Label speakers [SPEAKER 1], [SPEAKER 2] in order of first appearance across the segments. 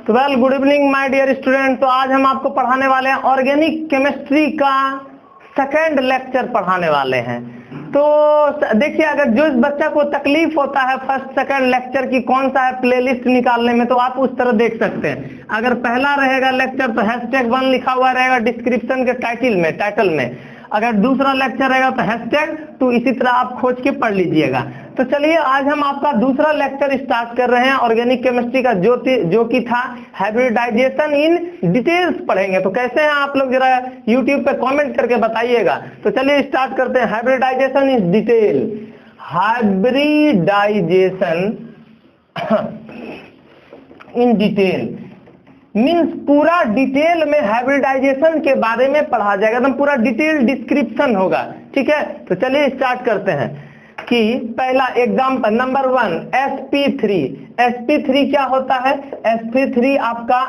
[SPEAKER 1] तो well good evening my dear student. तो आज हम आपको पढ़ाने वाले हैं ऑर्गेनिक केमिस्ट्री का सेकेंड लेक्चर पढ़ाने वाले हैं। तो देखिए, अगर जो बच्चा को तकलीफ होता है फर्स्ट सेकंड लेक्चर की कौन सा है प्लेलिस्ट निकालने में, तो आप उस तरह देख सकते हैं। अगर पहला रहेगा लेक्चर तो #1 लिखा हुआ रहेगा डिस्क्रिप्शन के टाइटल में। अगर दूसरा लेक्चर रहेगा तो #2, इसी तरह आप खोज के पढ़ लीजिएगा। तो चलिए आज हम आपका दूसरा लेक्चर स्टार्ट कर रहे हैं ऑर्गेनिक केमिस्ट्री का, जो कि था हाइब्रिडाइजेशन इन डिटेल्स पढ़ेंगे। तो कैसे हैं आप लोग, जरा यूट्यूब पे कमेंट करके बताइएगा। तो चलिए स्टार्ट करते हैं। Hybridization in detail, hybridization in detail means पूरा डिटेल में हाइब्रिडाइजेशन के बारे में पढ़ा जाएगा, एकदम पूरा डिटेल डिस्क्रिप्शन होगा। ठीक है, तो चलिए स्टार्ट करते हैं कि पहला एग्जाम्पल नंबर 1 sp3। sp3 क्या होता है? sp3 आपका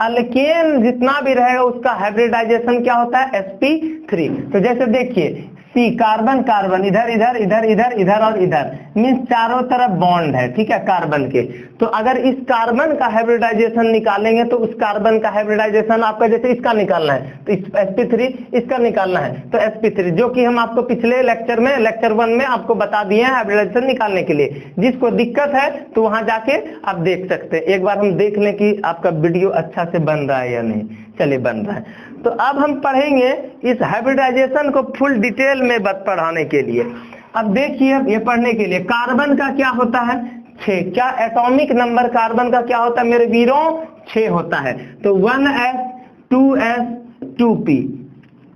[SPEAKER 1] अल्केन जितना भी रहेगा उसका हाइब्रिडाइजेशन क्या होता है? sp3। तो जैसे देखिए C कार्बन कार्बन इधर इधर इधर इधर इधर और इधर, मीन्स चारों तरफ बॉन्ड है। ठीक है, कार्बन के। तो अगर इस कार्बन का हाइब्रिडाइजेशन निकालेंगे तो उस कार्बन का हाइब्रिडाइजेशन आपका, जैसे इसका निकालना है तो sp3 इसका निकालना है तो sp3, जो कि हम आपको पिछले लेक्चर में लेक्चर 1 में आपको बता दिए हैं हाइब्रिडाइजेशन निकालने के लिए। जिसको दिक्कत है तो वहां जाके आप देख सकते हैं। एक बार हम देख लें कि आपका वीडियो अच्छा से बन रहा है या नहीं। चलिए बन रहा है। तो अब हम पढ़ेंगे इस हाइब्रिडाइजेशन को फुल डिटेल में पढ़ाने के लिए। अब देखिए, ये पढ़ने के लिए कार्बन का क्या होता है? 6। क्या एटॉमिक नंबर कार्बन का क्या होता है मेरे वीरों? 6 होता है। तो 1s 2s 2p।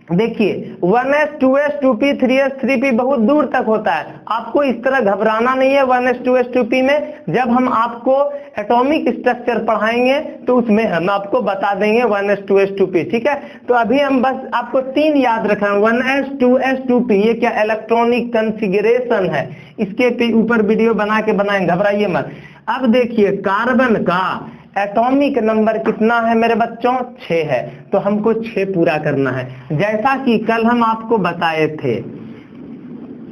[SPEAKER 1] देखिए 1s 2s 2p 3s 3p बहुत दूर तक होता है। आपको इस तरह घबराना नहीं है 1s 2s 2p में। जब हम आपको एटॉमिक स्ट्रक्चर पढ़ाएंगे तो उसमें हम आपको बता देंगे 1s 2s 2p। ठीक है, तो अभी हम बस आपको 3 याद रखें, 1s 2s 2p। ये क्या इलेक्ट्रॉनिक कॉन्फ़िगरेशन है, इसके ऊपर वीडियो बना के बनाएंगे, घबराइए मत। अब देखिए कार्बन का एटॉमिक नंबर कितना है मेरे बच्चों? 6 है। तो हमको 6 पूरा करना है, जैसा कि कल हम आपको बताए थे।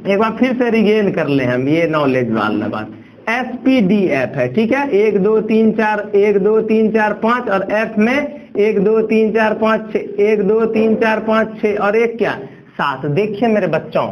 [SPEAKER 1] एक बार फिर से रिगेन कर ले हम ये नॉलेज वाला बात। SPDF है। ठीक है, 1 2 3 4 1 2 3 4 5 और F में 1 2 3 4 5 6 1 2 3 4 5 6 और एक क्या 7। देखिए मेरे बच्चों,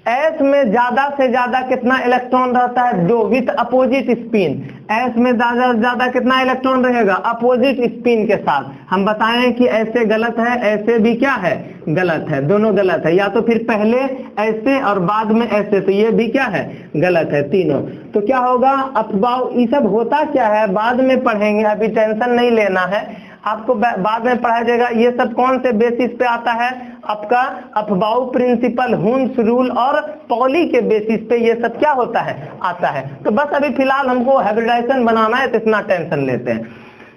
[SPEAKER 1] S में ज्यादा से ज्यादा कितना इलेक्ट्रॉन रहता है? 2 विथ अपोजिट स्पिन। S में ज्यादा से ज्यादा कितना इलेक्ट्रॉन रहेगा? अपोजिट स्पिन के साथ। हम बताएं कि ऐसे गलत है, ऐसे भी क्या है? गलत है, दोनों गलत है। या तो फिर पहले ऐसे और बाद में ऐसे, तो ये भी क्या है? गलत है तीनों। तो क्या होगा? अफवाह ये सब होता क्या है बाद में पढ़ेंगे, अभी टेंशन नहीं लेना है, आपको बाद में पढ़ाया जाएगा। ये सब कौन से बेसिस पे आता है? आपका अफबाउ प्रिंसिपल, हुन्स रूल और पॉली के बेसिस पे ये सब क्या होता है? आता है। तो बस अभी फिलहाल हमको हाइब्रिडाइजेशन बनाना है, तो इतना टेंशन लेते हैं।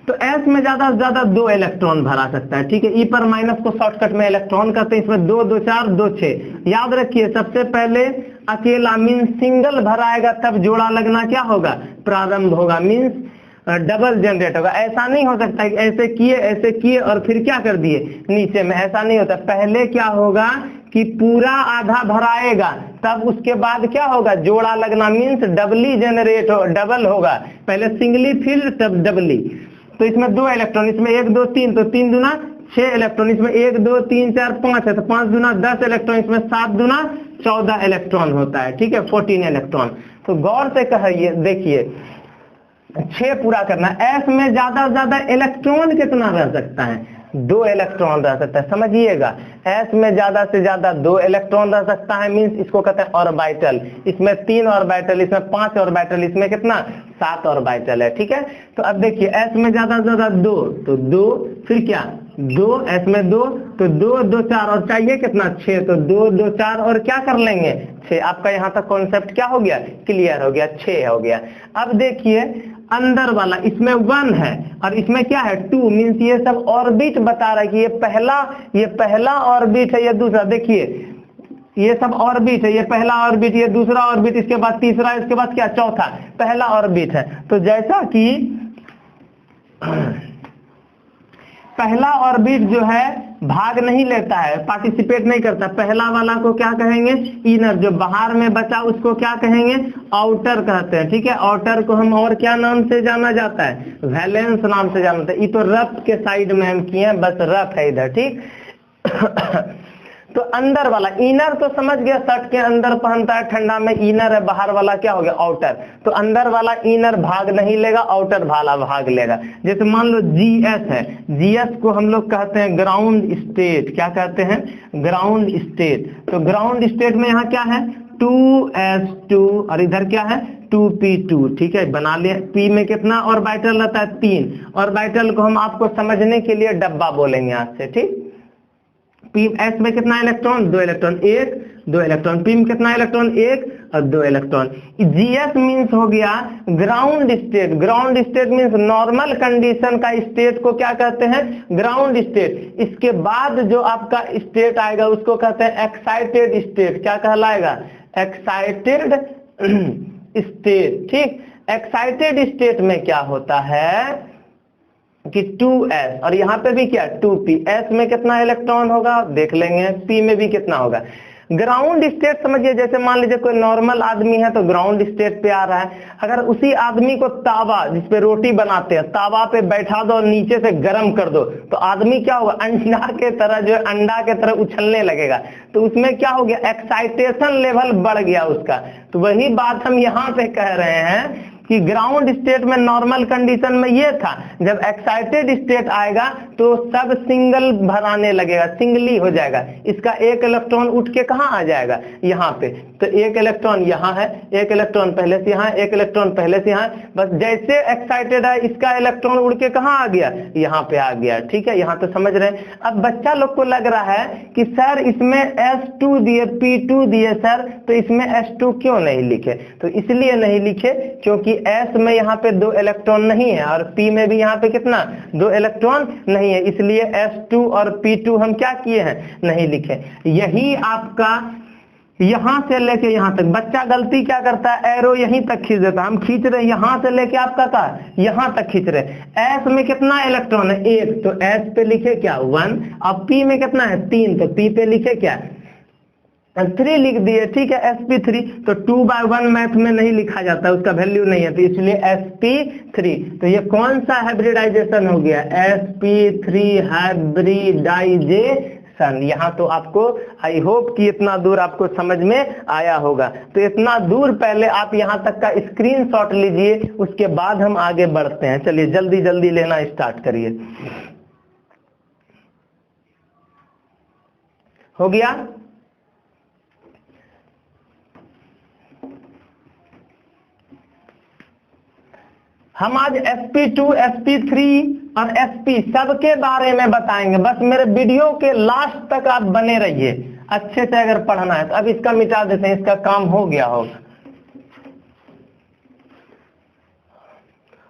[SPEAKER 1] तो S में ज्यादा से ज्यादा 2 इलेक्ट्रॉन भरा सकता है। ठीक है, E पर माइनस को शॉर्टकट में इलेक्ट्रॉन करते हैं। इसमें 2 2 4 2 6। याद रखिए, सबसे पहले अकेला मीन्स सिंगल भराएगा, तब जोड़ा लगना क्या होगा? प्रारंभ होगा, मीन्स डबल जनरेट होगा। ऐसा नहीं हो सकता कि ऐसे किए और फिर क्या कर दिए नीचे में, ऐसा नहीं होता। पहले क्या होगा कि पूरा आधा भराएगा, तब उसके बाद क्या होगा? जोड़ा लगना, मीन्स डबली जनरेट हो, डबल होगा। पहले सिंगली फिर तब डबली। तो इसमें 2 इलेक्ट्रॉन, इसमें 1 2 3, तो 3 दूना 6 इलेक्ट्रॉन। इसमें 1 2 3 4 5 है, तो 5 दूना 10 इलेक्ट्रॉन। इसमें 7 दूना 14 इलेक्ट्रॉन होता है। ठीक है, 14 इलेक्ट्रॉन। तो गौर से कहिए, देखिए 6 पूरा करना। S में ज्यादा से ज्यादा इलेक्ट्रॉन कितना रह सकता है? 2 इलेक्ट्रॉन रह सकता है, समझिएगा। S में ज्यादा से ज्यादा 2 इलेक्ट्रॉन रह सकता है, मीन्स इसको कहते हैं ऑर्बिटल। इसमें 3 ऑर्बिटल, इसमें 5 ऑर्बिटल, इसमें कितना? 7 ऑर्बिटल है। ठीक है, तो अब देखिए S में ज्यादा से ज्यादा 2, तो 2 फिर क्या 2, S में 2, तो 2 2 4 और चाहिए कितना? 6, तो 2 2 4 और क्या कर लेंगे? 6। आपका यहाँ तक कॉन्सेप्ट क्या हो गया? क्लियर हो गया, 6 हो गया। अब देखिए अंदर वाला, इसमें 1 है और इसमें क्या है? 2, मीन्स ये सब ऑर्बिट बता रहा है कि ये पहला ऑर्बिट है, ये दूसरा। देखिए ये सब ऑर्बिट है, ये पहला ऑर्बिट, ये दूसरा ऑर्बिट, इसके बाद तीसरा, इसके बाद क्या? चौथा। पहला ऑर्बिट है। तो जैसा कि पहला ऑर्बिट जो है भाग नहीं लेता है, पार्टिसिपेट नहीं करता, पहला वाला को क्या कहेंगे, इनर। जो बाहर में बचा उसको क्या कहेंगे, आउटर कहते हैं। ठीक है, आउटर को हम और क्या नाम से जाना जाता है, वैलेंस नाम से जाना जाता है। ये तो रफ के साइड में हम किए हैं, बस रफ है इधर। ठीक तो अंदर वाला इनर तो समझ गया, शर्ट के अंदर पहनता है, ठंडा में इनर है, बाहर वाला क्या हो गया, आउटर। तो अंदर वाला इनर भाग नहीं लेगा, आउटर वाला भाग लेगा। जैसे मान लो जीएस है, जीएस को हम लोग कहते हैं ग्राउंड स्टेट। क्या कहते हैं, ग्राउंड स्टेट। तो ग्राउंड स्टेट में यहाँ क्या है, 2s2 और इधर क्या है 2p2। ठीक है, बना लिया। p में कितना ऑर्बिटल रहता है, 3। ऑर्बिटल को हम आपको समझने के लिए डब्बा बोलेंगे आज से। ठीक, p s में कितना इलेक्ट्रॉन, 2 इलेक्ट्रॉन, 1 2 इलेक्ट्रॉन। p में कितना इलेक्ट्रॉन, 1 और 2 इलेक्ट्रॉन। gs मीन्स हो गया ground state. Ground state means normal condition का स्टेट को क्या कहते हैं, ग्राउंड स्टेट। इसके बाद जो आपका स्टेट आएगा उसको कहते हैं एक्साइटेड स्टेट। क्या कहलाएगा, एक्साइटेड स्टेट। ठीक, एक्साइटेड स्टेट में क्या होता है कि 2s और यहाँ पे भी क्या 2p। s में कितना इलेक्ट्रॉन होगा देख लेंगे, p में भी कितना होगा। ग्राउंड स्टेट समझिए, जैसे मान लीजिए कोई नॉर्मल आदमी है तो ग्राउंड स्टेट पे आ रहा है। अगर उसी आदमी को तावा जिसपे रोटी बनाते हैं, तावा पे बैठा दो और नीचे से गर्म कर दो, तो आदमी क्या होगा, अंडा के तरह, जो अंडा के तरह उछलने लगेगा। तो उसमें क्या हो गया, एक्साइटेशन लेवल बढ़ गया उसका। तो वही बात हम यहाँ पे कह रहे हैं कि ग्राउंड स्टेट में नॉर्मल कंडीशन में ये था, जब एक्साइटेड स्टेट आएगा तो सब सिंगल भराने लगेगा, सिंगली हो जाएगा। इसका एक इलेक्ट्रॉन उठ के कहाँ आ जाएगा, यहाँ पे। तो एक इलेक्ट्रॉन यहाँ है, एक इलेक्ट्रॉन पहले से यहाँ, एक इलेक्ट्रॉन पहले से यहाँ। बस जैसे एक्साइटेड है इसका इलेक्ट्रॉन उड़ के कहाँ आ गया, यहाँ पे आ गया। ठीक है, यहाँ तो समझ रहे हैं। अब बच्चा लोग को लग रहा है कि सर इसमें s2 दिए, p2 दिए सर, तो इसमें s2 क्यों नहीं लिखे। तो इसलिए नहीं लिखे क्योंकि s में यहाँ पे 2 इलेक्ट्रॉन नहीं है और p में भी यहाँ पे कितना 2 इलेक्ट्रॉन नहीं है, इसलिए s2 और p2 हम क्या किए हैं, नहीं लिखे। यही आपका यहां से लेके यहां तक बच्चा गलती क्या करता है, एरो यहीं तक खींच देता है। हम खींच रहे यहां से लेके आपका का यहां तक खींच रहे। s में कितना इलेक्ट्रॉन है, 1, तो s पे लिखे क्या 1। अब p में कितना है 3, तो p पे लिखे क्या 3 लिख दिए। ठीक है, sp3। तो 2/1 मैथ में नहीं लिखा जाता, उसका वैल्यू नहीं है, तो इसलिए sp3। तो ये कौन सा हाइब्रिडाइजेशन हो गया, sp3 हाइब्रिडाइजेशन। यहाँ तो आपको आई होप कि इतना दूर आपको समझ में आया होगा। तो इतना दूर पहले आप यहाँ तक का स्क्रीनशॉट लीजिए, उसके बाद हम आगे बढ़ते हैं। चलिए जल्दी जल्दी लेना स्टार्ट करिए। हो गया, हम आज sp2 sp3 और sp सबके बारे में बताएंगे। बस मेरे वीडियो के लास्ट तक आप बने रहिए, अच्छे से अगर पढ़ना है तो। अब इसका मिटा देते हैं, इसका काम हो गया होगा।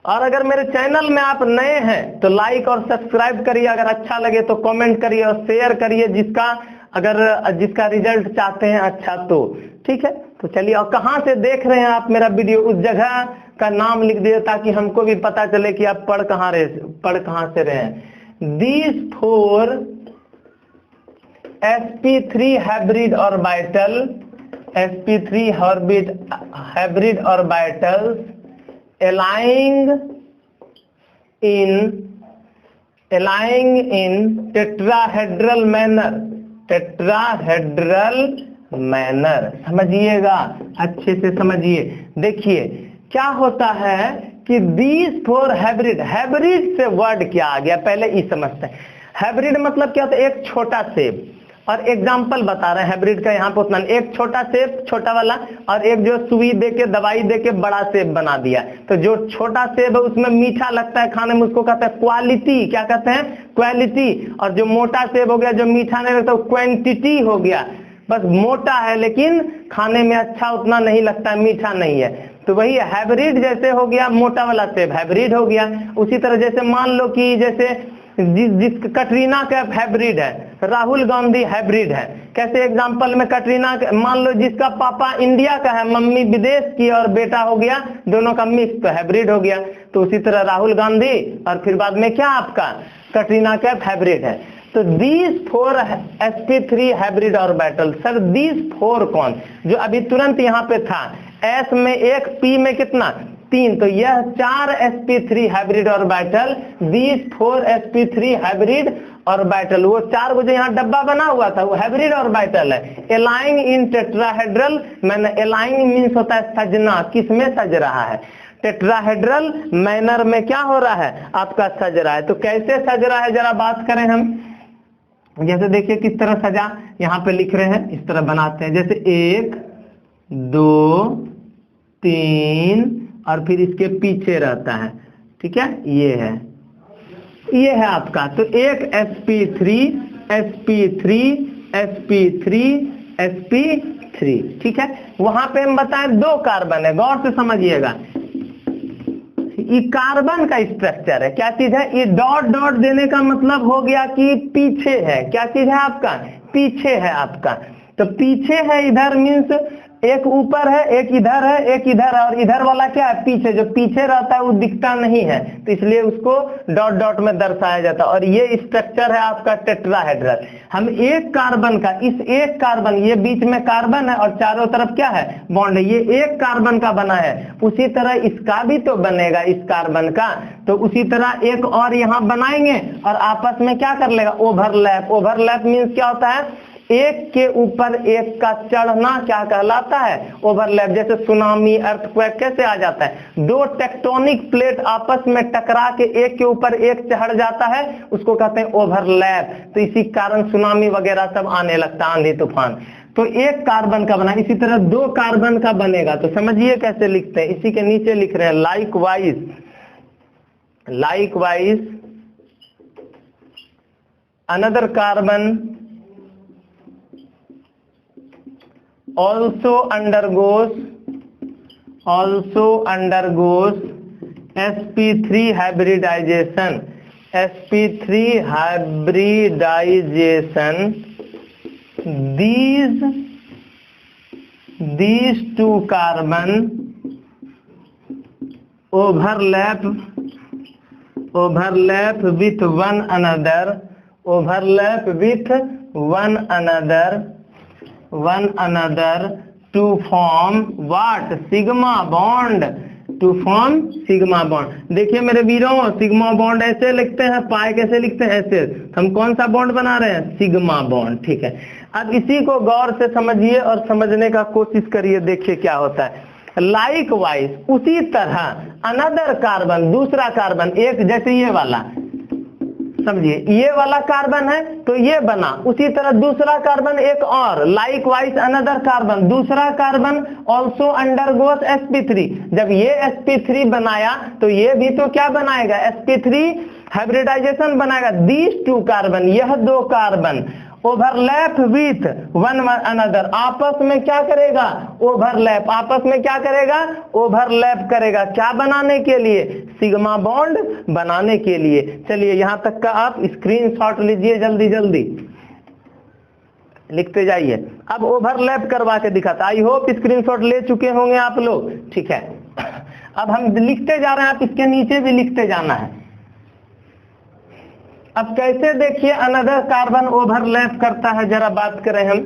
[SPEAKER 1] और अगर मेरे चैनल में आप नए हैं तो लाइक और सब्सक्राइब करिए, अगर अच्छा लगे तो कमेंट करिए और शेयर करिए, जिसका रिजल्ट चाहते हैं अच्छा तो। ठीक है, तो चलिए। और कहाँ से देख रहे हैं आप मेरा वीडियो, उस जगह का नाम लिख दीजिए ताकि हमको भी पता चले कि आप पढ़ कहाँ से रहे हैं। These 4 sp3 hybrid orbital, sp3 hybrid orbitals aligning in tetrahedral manner। समझिएगा, अच्छे से समझिए। देखिए क्या होता है कि these 4 हाइब्रिड से वर्ड क्या आ गया, पहले ये समझते हैं। हाइब्रिड मतलब क्या होता है, एक छोटा सेब। और एग्जांपल बता रहे हैं हाइब्रिड का, यहाँ पे उतना एक छोटा सेब, छोटा वाला, और एक जो सुई दे के दवाई दे के बड़ा सेब बना दिया। तो जो छोटा सेब है उसमें मीठा लगता है खाने में, उसको कहते हैं क्वालिटी। क्या कहते हैं, क्वालिटी। और जो मोटा सेब हो गया, जो मीठा नहीं लगता, वो क्वांटिटी हो गया। बस मोटा है लेकिन खाने में अच्छा उतना नहीं लगता, मीठा नहीं है। तो वही हाइब्रिड जैसे हो गया, मोटा वाला सेब हाइब्रिड हो गया। उसी तरह जैसे मान लो कि जैसे जिस कटरीना कैफ हाइब्रिड है, राहुल गांधी हाइब्रिड है। कैसे एग्जांपल में कटरीना, मान लो जिसका पापा इंडिया का है, मम्मी विदेश की, और बेटा हो गया दोनों का मिक्स, तो हाइब्रिड हो गया। तो उसी तरह राहुल गांधी और फिर बाद में क्या आपका कटरीना कैफ हाइब्रिड है। तो these 4 sp3 hybrid orbital, sir these 4 कौन, जो अभी तुरंत यहाँ पे था, s में 1, p में कितना 3, तो यह 4 sp3 hybrid orbital, these 4 sp3 hybrid orbital, वो 4 जो यहाँ डब्बा बना हुआ था वो हाइब्रिड ऑर्बिटल है। एलाइंग इन टेट्राहेड्रल, मैंने एलाइंग मीन्स होता है सजना, किसमें सज रहा है, टेट्राहेड्रल मैनर में क्या हो रहा है आपका सज रहा है। तो कैसे सज रहा है जरा बात करें हम, जैसे देखिए किस तरह सजा, यहाँ पे लिख रहे हैं, इस तरह बनाते हैं, जैसे 1 2 3 और फिर इसके पीछे रहता है, ठीक है, ये है आपका। तो एक sp3 sp3 sp3 sp3, ठीक है। वहां पे हम बताएं 2 कार्बन है, गौर से समझिएगा, ये कार्बन का स्ट्रक्चर है, क्या चीज है, ये डॉट डॉट देने का मतलब हो गया कि पीछे है, क्या चीज है आपका, पीछे है आपका। तो पीछे है इधर मीन्स एक ऊपर है, एक इधर है, एक इधर है, और इधर वाला क्या है पीछे, जो पीछे रहता है वो दिखता नहीं है, तो इसलिए उसको डॉट डॉट में दर्शाया जाता है। और ये स्ट्रक्चर है आपका टेट्राहेड्रल। हम एक कार्बन का, इस एक कार्बन, ये बीच में कार्बन है और चारों तरफ क्या है बॉन्ड है, ये एक कार्बन का बना है, उसी तरह इसका भी तो बनेगा, इस कार्बन का, तो उसी तरह एक और यहाँ बनाएंगे और आपस में क्या कर लेगा, ओवरलैप। ओवरलैप मीन्स क्या होता है, एक के ऊपर एक का चढ़ना क्या कहलाता है, ओवरलैप। जैसे सुनामी, अर्थक्वेक कैसे आ जाता है, 2 टेक्टोनिक प्लेट आपस में टकरा के एक के ऊपर एक चढ़ जाता है, उसको कहते हैं ओवरलैप। तो इसी कारण सुनामी वगैरह सब आने लगता है, आंधी तूफान। तो एक कार्बन का बना, इसी तरह 2 कार्बन का बनेगा, तो समझिए कैसे लिखते हैं, इसी के नीचे लिख रहे हैं likewise another carbon also undergoes sp3 hybridization, sp3 hybridization, these 2 carbon overlap with one another to form what, sigma bond, to form sigma bond। देखिए मेरे वीरों, सिग्मा बॉन्ड ऐसे लिखते हैं, पाई कैसे लिखते हैं, ऐसे। हम कौन सा बॉन्ड बना रहे हैं, सिग्मा बॉन्ड, ठीक है। अब इसी को गौर से समझिए और समझने का कोशिश करिए, देखिए क्या होता है। लाइकवाइज उसी तरह अनदर कार्बन, दूसरा कार्बन, एक जैसे ये वाला, समझिए ये वाला कार्बन है तो ये बना, उसी तरह दूसरा कार्बन एक और, लाइकवाइज अनदर कार्बन, दूसरा कार्बन ऑल्सो अंडरगोस sp3। जब ये sp3 बनाया तो ये भी तो क्या बनाएगा, sp3 हाइब्रिडाइजेशन बनाएगा। दीज 2 कार्बन, यह 2 carbon overlap with one another, आपस में क्या करेगा, ओवरलैप, आपस में क्या करेगा, ओवरलैप करेगा, क्या बनाने के लिए, सिग्मा बॉन्ड बनाने के लिए। चलिए यहां तक का आप स्क्रीनशॉट लीजिए, जल्दी जल्दी लिखते जाइए। अब ओवरलैप करवा के दिखाता, आई होप स्क्रीनशॉट ले चुके होंगे आप लोग, ठीक है। अब हम लिखते जा रहे हैं, आप इसके नीचे भी लिखते जाना है। अब कैसे देखिए अनदर कार्बन ओवरलैप करता है, जरा बात करें हम।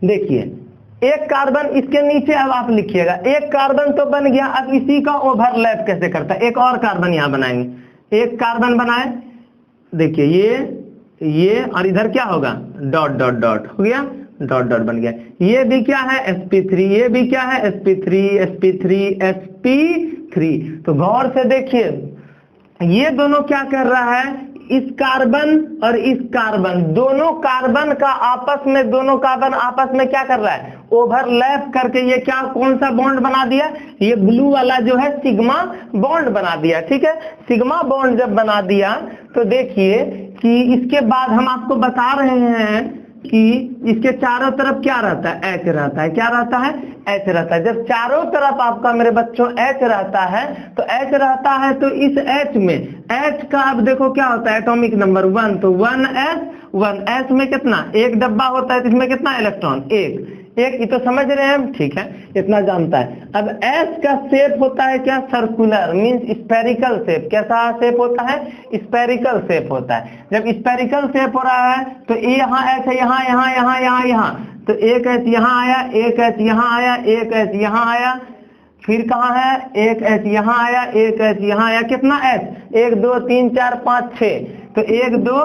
[SPEAKER 1] देखिए एक कार्बन, इसके नीचे अब आप लिखिएगा, एक कार्बन तो बन गया, अब इसी का ओवरलैप कैसे करता है, एक और कार्बन यहां बनाएंगे, एक कार्बन बनाए, देखिए ये और इधर क्या होगा, डॉट डॉट डॉट हो गया, डॉट डॉट बन गया। ये भी क्या है, sp3, ये भी क्या है, sp3। तो गौर से देखिए, ये दोनों क्या कर रहा है, इस कार्बन और इस कार्बन, दोनों कार्बन का आपस में, दोनों कार्बन आपस में क्या कर रहा है, ओवरलैप करके ये क्या, कौन सा बॉन्ड बना दिया, ये ब्लू वाला जो है सिग्मा बॉन्ड बना दिया, ठीक है। सिग्मा बॉन्ड जब बना दिया तो देखिए कि इसके बाद हम आपको बता रहे हैं कि इसके चारों तरफ क्या रहता है, H रहता है, क्या रहता है, H रहता है। जब चारों तरफ आपका मेरे बच्चों H रहता है तो H रहता है, तो इस H में, H का अब देखो क्या होता है, एटॉमिक नंबर 1, तो 1s में कितना, एक डब्बा होता है, इसमें कितना इलेक्ट्रॉन, एक ये तो समझ रहे हैं हम, ठीक है, इतना जानता है। अब एस का शेप होता है क्या, सर्कुलर, मींस स्फेरिकल शेप। कैसा शेप होता है, स्फेरिकल शेप होता है। जब स्फेरिकल शेप हो रहा है तो ये यहाँ एस है, यहाँ यहाँ यहाँ यहाँ यहाँ, तो एक एस यहाँ आया, एक एस यहाँ आया, एक एस यहाँ आया, फिर कहाँ है, एक एस यहाँ आया, एक एस यहाँ आया, कितना एस, 1 2 3 4 5 6, तो 1 2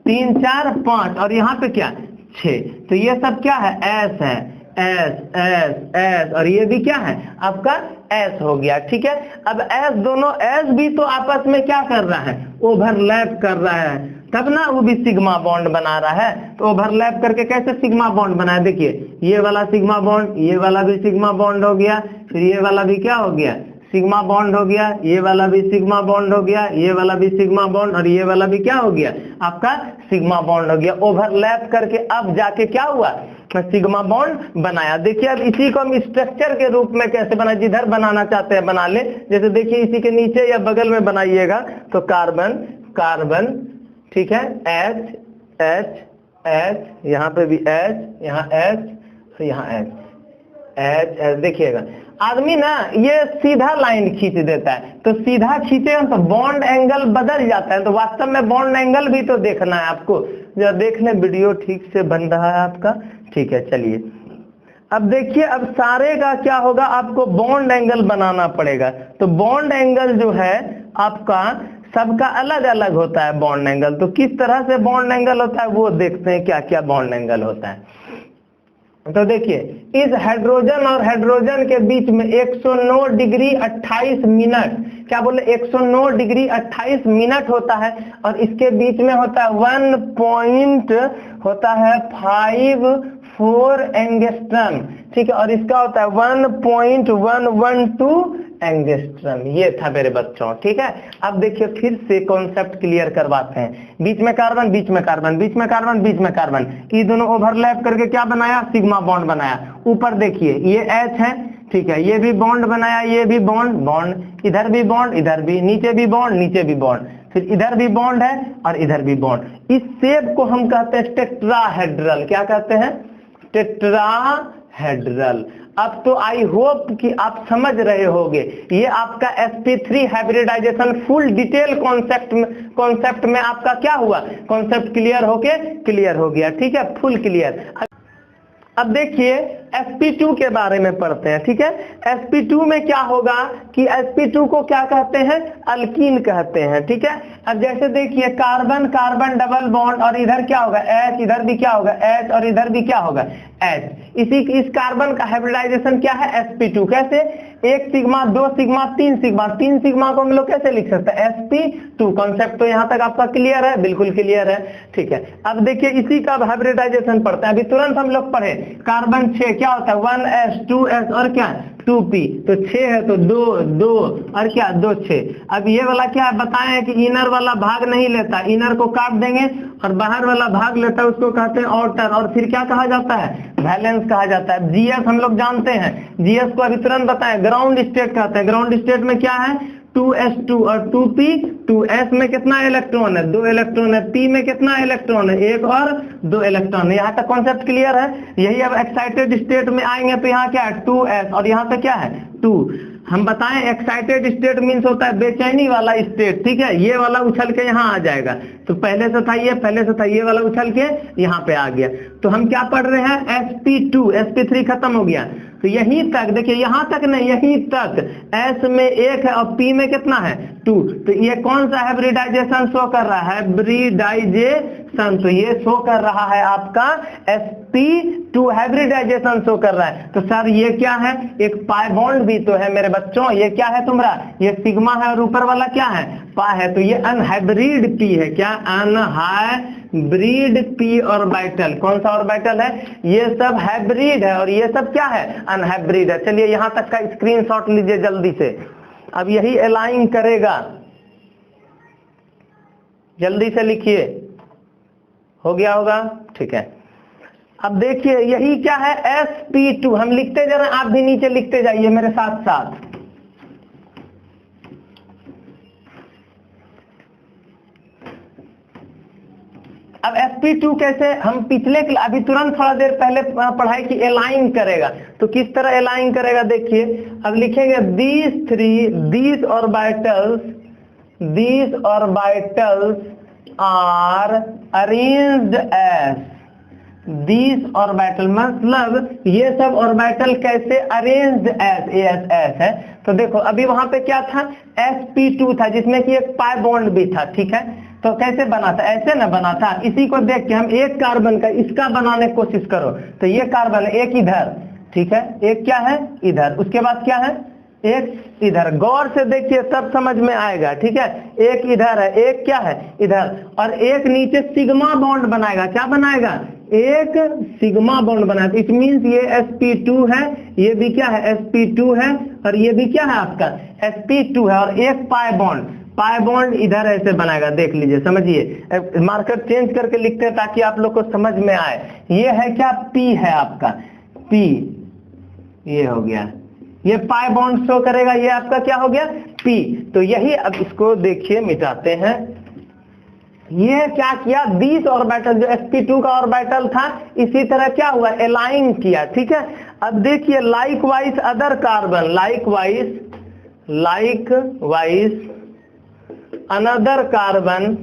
[SPEAKER 1] 3 4 5 और यहाँ पे क्या 6, तो ये सब क्या है, एस है, एस एस एस, और ये भी क्या है आपका एस हो गया, ठीक है। अब एस, दोनों एस भी तो आपस में क्या कर रहा है, ओवरलैप कर रहा है, तब ना वो भी सिग्मा बॉन्ड बना रहा है। तो ओवरलैप करके कैसे सिग्मा बॉन्ड बनाया, देखिए ये वाला सिग्मा बॉन्ड, ये वाला भी सिग्मा बॉन्ड हो गया, फिर ये वाला भी क्या हो गया, सिग्मा बॉन्ड हो गया, ये वाला भी सिग्मा बॉन्ड हो गया, ये वाला भी सिग्मा बॉन्ड, और ये वाला भी क्या हो गया आपका सिग्मा बॉन्ड हो गया। ओवरलैप करके अब जाके क्या हुआ, सिग्मा बॉन्ड बनाया। देखिए अब इसी को हम स्ट्रक्चर के रूप में कैसे बनाए, जिधर बनाना चाहते हैं बना ले। जैसे देखिए इसी के नीचे या बगल में बनाइएगा तो कार्बन कार्बन, ठीक है, एच एच एच, यहाँ पे भी एच, यहाँ एच, यहाँ एच एच एच। देखिएगा आदमी ना ये सीधा लाइन खींच देता है, तो सीधा खींचेगा तो बॉन्ड एंगल बदल जाता है। तो वास्तव में बॉन्ड एंगल भी तो देखना है आपको, जब देख ले वीडियो ठीक से बन रहा है आपका, ठीक है। चलिए अब देखिए, अब सारे का क्या होगा, आपको बॉन्ड एंगल बनाना पड़ेगा। तो बॉन्ड एंगल जो है आपका सबका अलग अलग होता है बॉन्ड एंगल। तो किस तरह से बॉन्ड एंगल होता है वो देखते हैं, क्या क्या बॉन्ड एंगल होता है। तो देखिए इस हाइड्रोजन और हाइड्रोजन के बीच में 109 डिग्री 28 मिनट, क्या बोले 109 डिग्री 28 मिनट होता है, और इसके बीच में होता है 1 पॉइंट होता है 54 एंगस्ट्रम, ठीक है, और इसका होता है 1.112 एंगस्ट्रम। ये था मेरे बच्चों, ठीक है। अब देखिए फिर से कॉन्सेप्ट क्लियर करवाते हैं। बीच में कार्बन, बीच में कार्बन, बीच में कार्बन, बीच में कार्बन, ये दोनों ओवरलैप करके क्या बनाया, सिग्मा बॉन्ड बनाया। ऊपर देखिए ये एच है, ठीक है, ये भी बॉन्ड बनाया, ये भी बॉन्ड बॉन्ड, इधर भी बॉन्ड, इधर भी, नीचे भी बॉन्ड, नीचे भी बॉन्ड, फिर इधर भी बॉन्ड है और इधर भी बॉन्ड। इस शेप को हम कहते हैं टेट्राहेड्रल। क्या कहते हैं, टेट्राहेड्रल। अब तो आई होप कि आप समझ रहे होंगे, ये आपका sp3 hybridisation full detail concept में आपका क्या हुआ, कॉन्सेप्ट क्लियर हो गया, ठीक है, फुल क्लियर। अब देखिए sp2 के बारे में पढ़ते हैं, ठीक है। sp2 में क्या होगा कि sp2 को क्या कहते हैं, अल्कीन कहते हैं, ठीक है। अब जैसे देखिए कार्बन कार्बन डबल बॉन्ड, और इधर क्या होगा H, इधर भी क्या होगा H, और इधर भी क्या होगा H। इस कार्बन का हाइब्रिडाइजेशन क्या है, sp2। कैसे, 1 सिग्मा 2 सिग्मा 3 सिग्मा, 3 सिग्मा को हम लोग कैसे लिख सकते हैं, sp2। कॉन्सेप्ट तो यहाँ तक आपका क्लियर है, बिल्कुल क्लियर है, ठीक है। अब देखिए इसी का हाइब्रिडाइजेशन पढ़ते हैं, अभी तुरंत हम लोग पढ़े। कार्बन 6 क्या होता है, 1s 2s और क्या 2p, तो 6 है तो 2 2 और क्या 2 6। अब ये वाला क्या है बताएं कि इनर वाला भाग नहीं लेता, इनर को काट देंगे, और बाहर वाला भाग लेता है, उसको कहते हैं आउटर, और फिर क्या कहा जाता है, वैलेंस कहा जाता है। जीएस हम लोग जानते हैं, जीएस को अभी तुरंत बताएं, ग्राउंड स्टेट कहते हैं। ग्राउंड स्टेट में क्या है, 2s2 और 2p, 2s में कितना इलेक्ट्रॉन है, 2 इलेक्ट्रॉन है, p में कितना इलेक्ट्रॉन है, 1 और 2 इलेक्ट्रॉन है। यहाँ तक कॉन्सेप्ट क्लियर है। यही अब एक्साइटेड स्टेट में आएंगे तो यहाँ क्या है 2s, और यहाँ पे क्या है 2। हम बताएं एक्साइटेड स्टेट मीन्स होता है बेचैनी वाला स्टेट, ठीक है। ये वाला उछल के यहाँ आ जाएगा, तो पहले से था ये, पहले से था ये वाला उछल के यहाँ पे आ गया। तो हम क्या पढ़ रहे हैं, sp2, sp3 खत्म हो गया, तो यहीं तक देखिए, यहाँ तक नहीं, यहीं तक S में 1 है और P में कितना है 2। तो ये कौन सा हाइब्रिडाइजेशन शो कर रहा है, हाइब्रिडाइजेशन, तो ये शो कर रहा है आपका sp2 हाइब्रिडाइजेशन शो कर रहा है। तो सर ये क्या है, एक पाई बॉन्ड भी तो है मेरे बच्चों, ये क्या है तुम्हारा, ये सिग्मा है और ऊपर वाला क्या है पाई है, तो ये अनहाइब्रिड p है, क्या अनहाइब्रिड p ऑर्बिटल। कौन सा ऑर्बिटल है, ये सब हाइब्रिड है और ये सब क्या है अनहाइब्रिड है। चलिए यहाँ तक का स्क्रीनशॉट लीजिए जल्दी से, अब यही अलाइन करेगा, जल्दी से लिखिए, हो गया होगा, ठीक है। अब देखिए यही क्या है sp2, हम लिखते जा रहे हैं, आप भी नीचे लिखते जाइए मेरे साथ साथ। अब sp2 कैसे, हम पिछले अभी तुरंत थोड़ा देर पहले पढ़ाई कि एलाइन करेगा, तो किस तरह एलाइन करेगा देखिए। अब लिखेंगे these orbitals are arranged as, these orbital मतलब ये सब ऑर्बिटल कैसे अरेंज्ड एस है। तो देखो अभी वहां पे क्या था, sp2 था जिसमें कि एक पाई बॉन्ड भी था, ठीक है। तो कैसे बना था, ऐसे ना बना था। इसी को देख के हम एक कार्बन का इसका बनाने की कोशिश करो, तो ये कार्बन एक इधर, ठीक है, एक क्या है इधर, उसके बाद क्या है एक इधर। गौर से देखिए तब समझ में आएगा, ठीक है। एक इधर है, एक क्या है इधर, और एक नीचे सिग्मा बॉन्ड बनाएगा। क्या बनाएगा, एक सिग्मा बॉन्ड बनाएगा। इट मींस ये sp2 है, ये भी क्या है sp2 है, और ये भी क्या है आपका sp2 है, और एक पाई बॉन्ड इधर ऐसे बनाएगा। देख लीजिए, समझिए, मार्कर चेंज करके लिखते हैं ताकि आप लोग को समझ में आए। ये है क्या, p है आपका, p ये हो गया, ये पाई बॉन्ड शो करेगा, ये आपका क्या हो गया p। तो यही, अब इसको देखिए मिटाते हैं। ये क्या किया, 20 ऑर्बिटल जो sp2 का ऑर्बिटल था इसी तरह क्या हुआ एलाइन किया, ठीक है। अब देखिए likewise other carbon, likewise another carbon,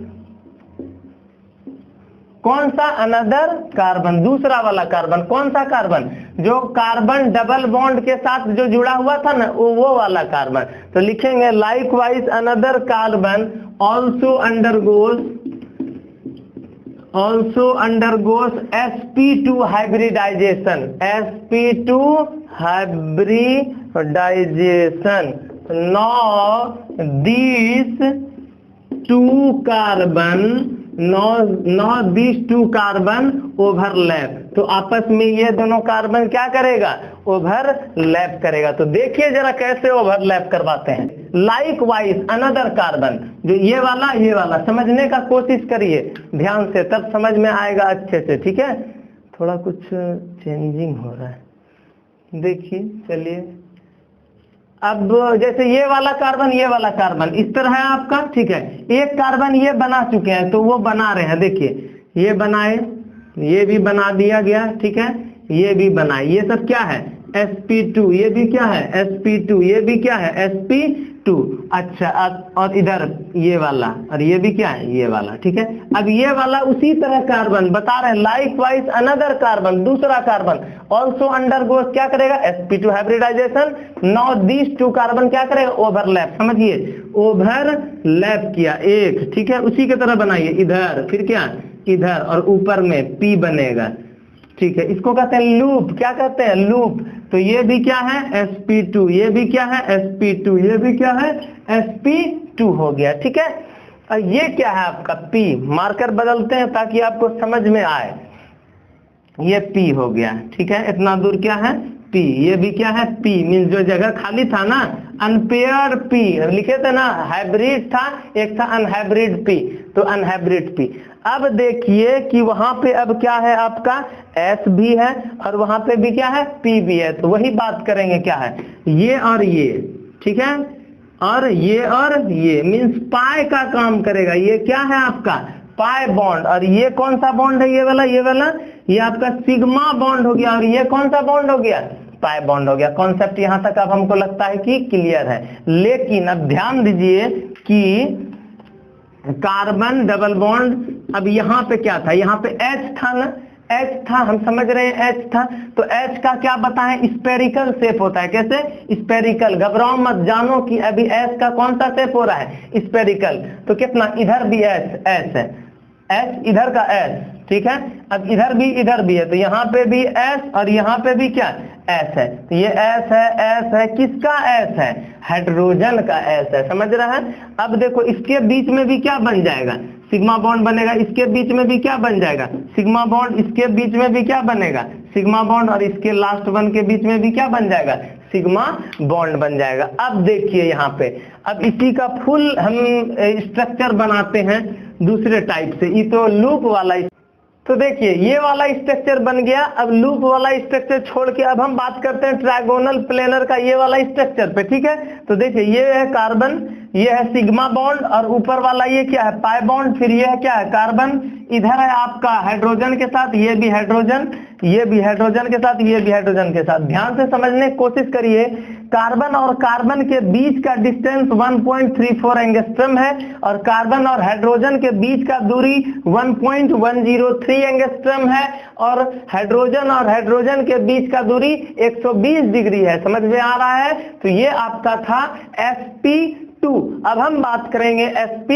[SPEAKER 1] कौन सा अनदर कार्बन, दूसरा वाला कार्बन, कौन सा कार्बन, जो कार्बन डबल बॉन्ड के साथ जो जुड़ा हुआ था ना वो वाला कार्बन। तो लिखेंगे likewise another carbon also undergoes sp2 hybridization, sp2 hybridization। now these two carbon overlap, तो आपस में ये दोनों कार्बन क्या करेगा, ओवरलैप करेगा। तो देखिए जरा कैसे ओवरलैप करवाते हैं। लाइकवाइज अनदर कार्बन, जो ये वाला समझने का कोशिश करिए ध्यान से, तब समझ में आएगा अच्छे से, ठीक है। थोड़ा कुछ चेंजिंग हो रहा है, देखिए चलिए। अब जैसे ये वाला कार्बन इस तरह है आपका, ठीक है। एक कार्बन ये बना चुके हैं तो वो बना रहे हैं, देखिए ये बनाए, ये भी बना दिया गया, ठीक है, ये भी बनाए। ये सब क्या है sp2, ये भी क्या है sp2, ये भी क्या है sp2। अच्छा, और इधर ये वाला, और ये भी क्या है ये वाला, ठीक है। अब ये वाला उसी तरह कार्बन बता रहे हैं, लाइकवाइज अनदर कार्बन, दूसरा कार्बन ऑल्सो अंडरगोस क्या करेगा sp2 hybridization. Now these two carbon क्या करेगा ओवरलैप, समझिए ओवरलैप किया एक, ठीक है। उसी की तरह बनाइए इधर, फिर क्या इधर, और ऊपर में p बनेगा, ठीक है। इसको कहते हैं लूप, क्या कहते हैं लूप। तो ये भी क्या है sp2, ये भी क्या है sp2, ये भी क्या है sp2 हो गया, ठीक है। और ये क्या है आपका p, मार्कर बदलते हैं ताकि आपको समझ में आए। ये p हो गया, ठीक है, इतना दूर क्या है p, ये भी क्या है p, मीन्स जो जगह खाली था ना अनपेयर p लिखे थे ना, हाइब्रिड था, एक था अनहाइब्रिड p, तो अनहाइब्रिड p। अब देखिए कि वहां पे अब क्या है आपका S भी है, और वहां पे भी क्या है P भी है। तो वही बात करेंगे, क्या है ये और ये, ठीक है, और ये मीन्स पाई का काम करेगा। ये क्या है आपका पाई बॉन्ड, और ये कौन सा बॉन्ड है ये वाला, ये आपका सिग्मा बॉन्ड हो गया, और ये कौन सा बॉन्ड हो गया पाई बॉन्ड हो गया। कॉन्सेप्ट यहां तक अब हमको लगता है कि क्लियर है। लेकिन अब ध्यान दीजिए कि कार्बन डबल बॉन्ड, अब यहाँ पे क्या था, यहाँ पे H था ना, H था, हम समझ रहे हैं H था। तो H का क्या बताएं, स्पेरिकल शेप होता है। कैसे स्पेरिकल, घबराओ मत, जानो कि अभी H का कौन सा शेप हो रहा है स्पेरिकल। तो कितना, इधर भी S है, H इधर का S, ठीक है। अब इधर भी है, तो यहाँ पे भी S और यहाँ पे भी क्या S है। तो ये S है, किसका S है, हाइड्रोजन का S है, समझ रहा है। अब देखो इसके बीच में भी क्या बन जाएगा, सिग्मा बॉन्ड बनेगा। इसके बीच में भी क्या बन जाएगा सिग्मा बॉन्ड, इसके बीच में भी क्या बनेगा सिग्मा बॉन्ड, और इसके लास्ट वन के बीच में भी क्या बन जाएगा सिग्मा बॉन्ड बन जाएगा। अब देखिए यहाँ पे, अब इसी का फुल हम स्ट्रक्चर बनाते हैं दूसरे टाइप से। ये तो लूप वाला तो देखिए ये वाला स्ट्रक्चर बन गया। अब लूप वाला स्ट्रक्चर छोड़ के अब हम बात करते हैं ट्रायगोनल प्लेनर का ये वाला स्ट्रक्चर पे, ठीक है। तो देखिए ये है कार्बन, ये है सिग्मा बॉन्ड, और ऊपर वाला ये क्या है, पाई बॉन्ड, फिर ये है क्या है, कार्बन। इधर है आपका हाइड्रोजन के साथ, ये भी हाइड्रोजन, ये भी हाइड्रोजन के साथ, ये भी हाइड्रोजन के साथ। ध्यान से समझने की कोशिश करिए, कार्बन और कार्बन के बीच का डिस्टेंस 1.34 एंगस्ट्रम है, और कार्बन और हाइड्रोजन के बीच का दूरी 1.103 एंगस्ट्रम है, और हाइड्रोजन और हाइड्रोजन के बीच का दूरी 120 डिग्री है। समझ में आ रहा है? तो ये आपका था sp2। अब हम बात करेंगे sp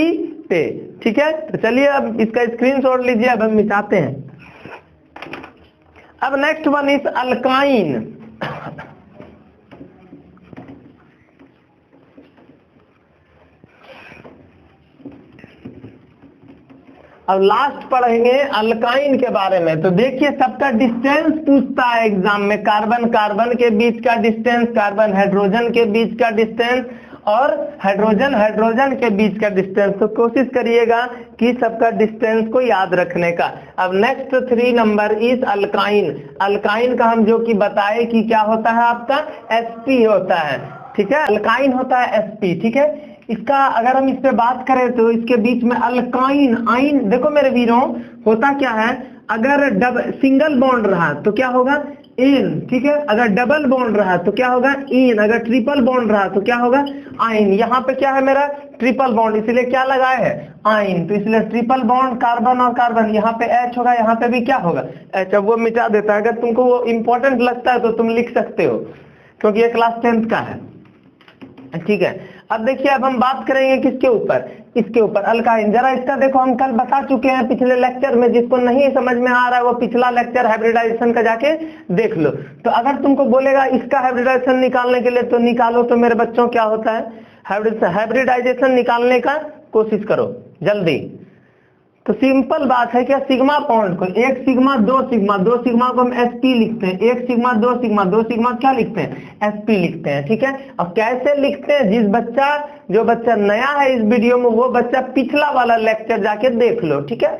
[SPEAKER 1] पे, ठीक है। तो चलिए अब इसका स्क्रीनशॉट लीजिए, अब हम मिटाते हैं। अब नेक्स्ट वन इज अल्काइन। अब लास्ट पढ़ेंगे अल्काइन के बारे में। तो देखिए सबका डिस्टेंस पूछता है एग्जाम में, कार्बन कार्बन के बीच का डिस्टेंस, कार्बन हाइड्रोजन के बीच का डिस्टेंस, और हाइड्रोजन हाइड्रोजन के बीच का डिस्टेंस। तो कोशिश करिएगा कि सबका डिस्टेंस को याद रखने का। अब next 3 number is alkyne. Alkyne का हम जो कि बताए कि क्या होता है, आपका sp होता है, ठीक है। अल्काइन होता है sp, ठीक है। इसका अगर हम इस पे बात करें तो इसके बीच में अल्काइन आइन, देखो मेरे वीरों, होता क्या है, अगर सिंगल बॉन्ड रहा तो क्या होगा, एन, ठीक है। अगर डबल बॉन्ड रहा तो क्या होगा, इन। अगर ट्रिपल बॉन्ड रहा तो क्या होगा, आइन। यहाँ पे क्या है मेरा, ट्रिपल बॉन्ड, इसलिए क्या लगाए है, आइन। तो इसलिए ट्रिपल बॉन्ड कार्बन और कार्बन, यहाँ पे H होगा, यहाँ पे भी क्या होगा, H। अब वो मिटा देता है, अगर तुमको वो इंपॉर्टेंट लगता है तो तुम लिख सकते हो, क्योंकि ये क्लास 10th का है, ठीक है। अब देखिए अब हम बात करेंगे किसके ऊपर, इसके ऊपर, अल्काइन। जरा इसका देखो, हम कल बता चुके हैं पिछले लेक्चर में, जिसको नहीं समझ में आ रहा है वो पिछला लेक्चर हाइब्रिडाइजेशन का जाके देख लो। तो अगर तुमको बोलेगा इसका हाइब्रिडाइजेशन निकालने के लिए तो निकालो, तो मेरे बच्चों क्या होता है, हाइब्रिडाइजेशन निकालने का कोशिश करो जल्दी। तो सिंपल बात है क्या, सिग्मा बॉन्ड को, एक सिग्मा दो सिग्मा, दो सिग्मा को हम sp लिखते हैं, एक सिग्मा दो सिग्मा, दो सिग्मा क्या लिखते हैं, sp लिखते हैं, ठीक है। अब कैसे लिखते हैं, जो बच्चा नया है इस वीडियो में वो बच्चा पिछला वाला लेक्चर जाके देख लो, ठीक है।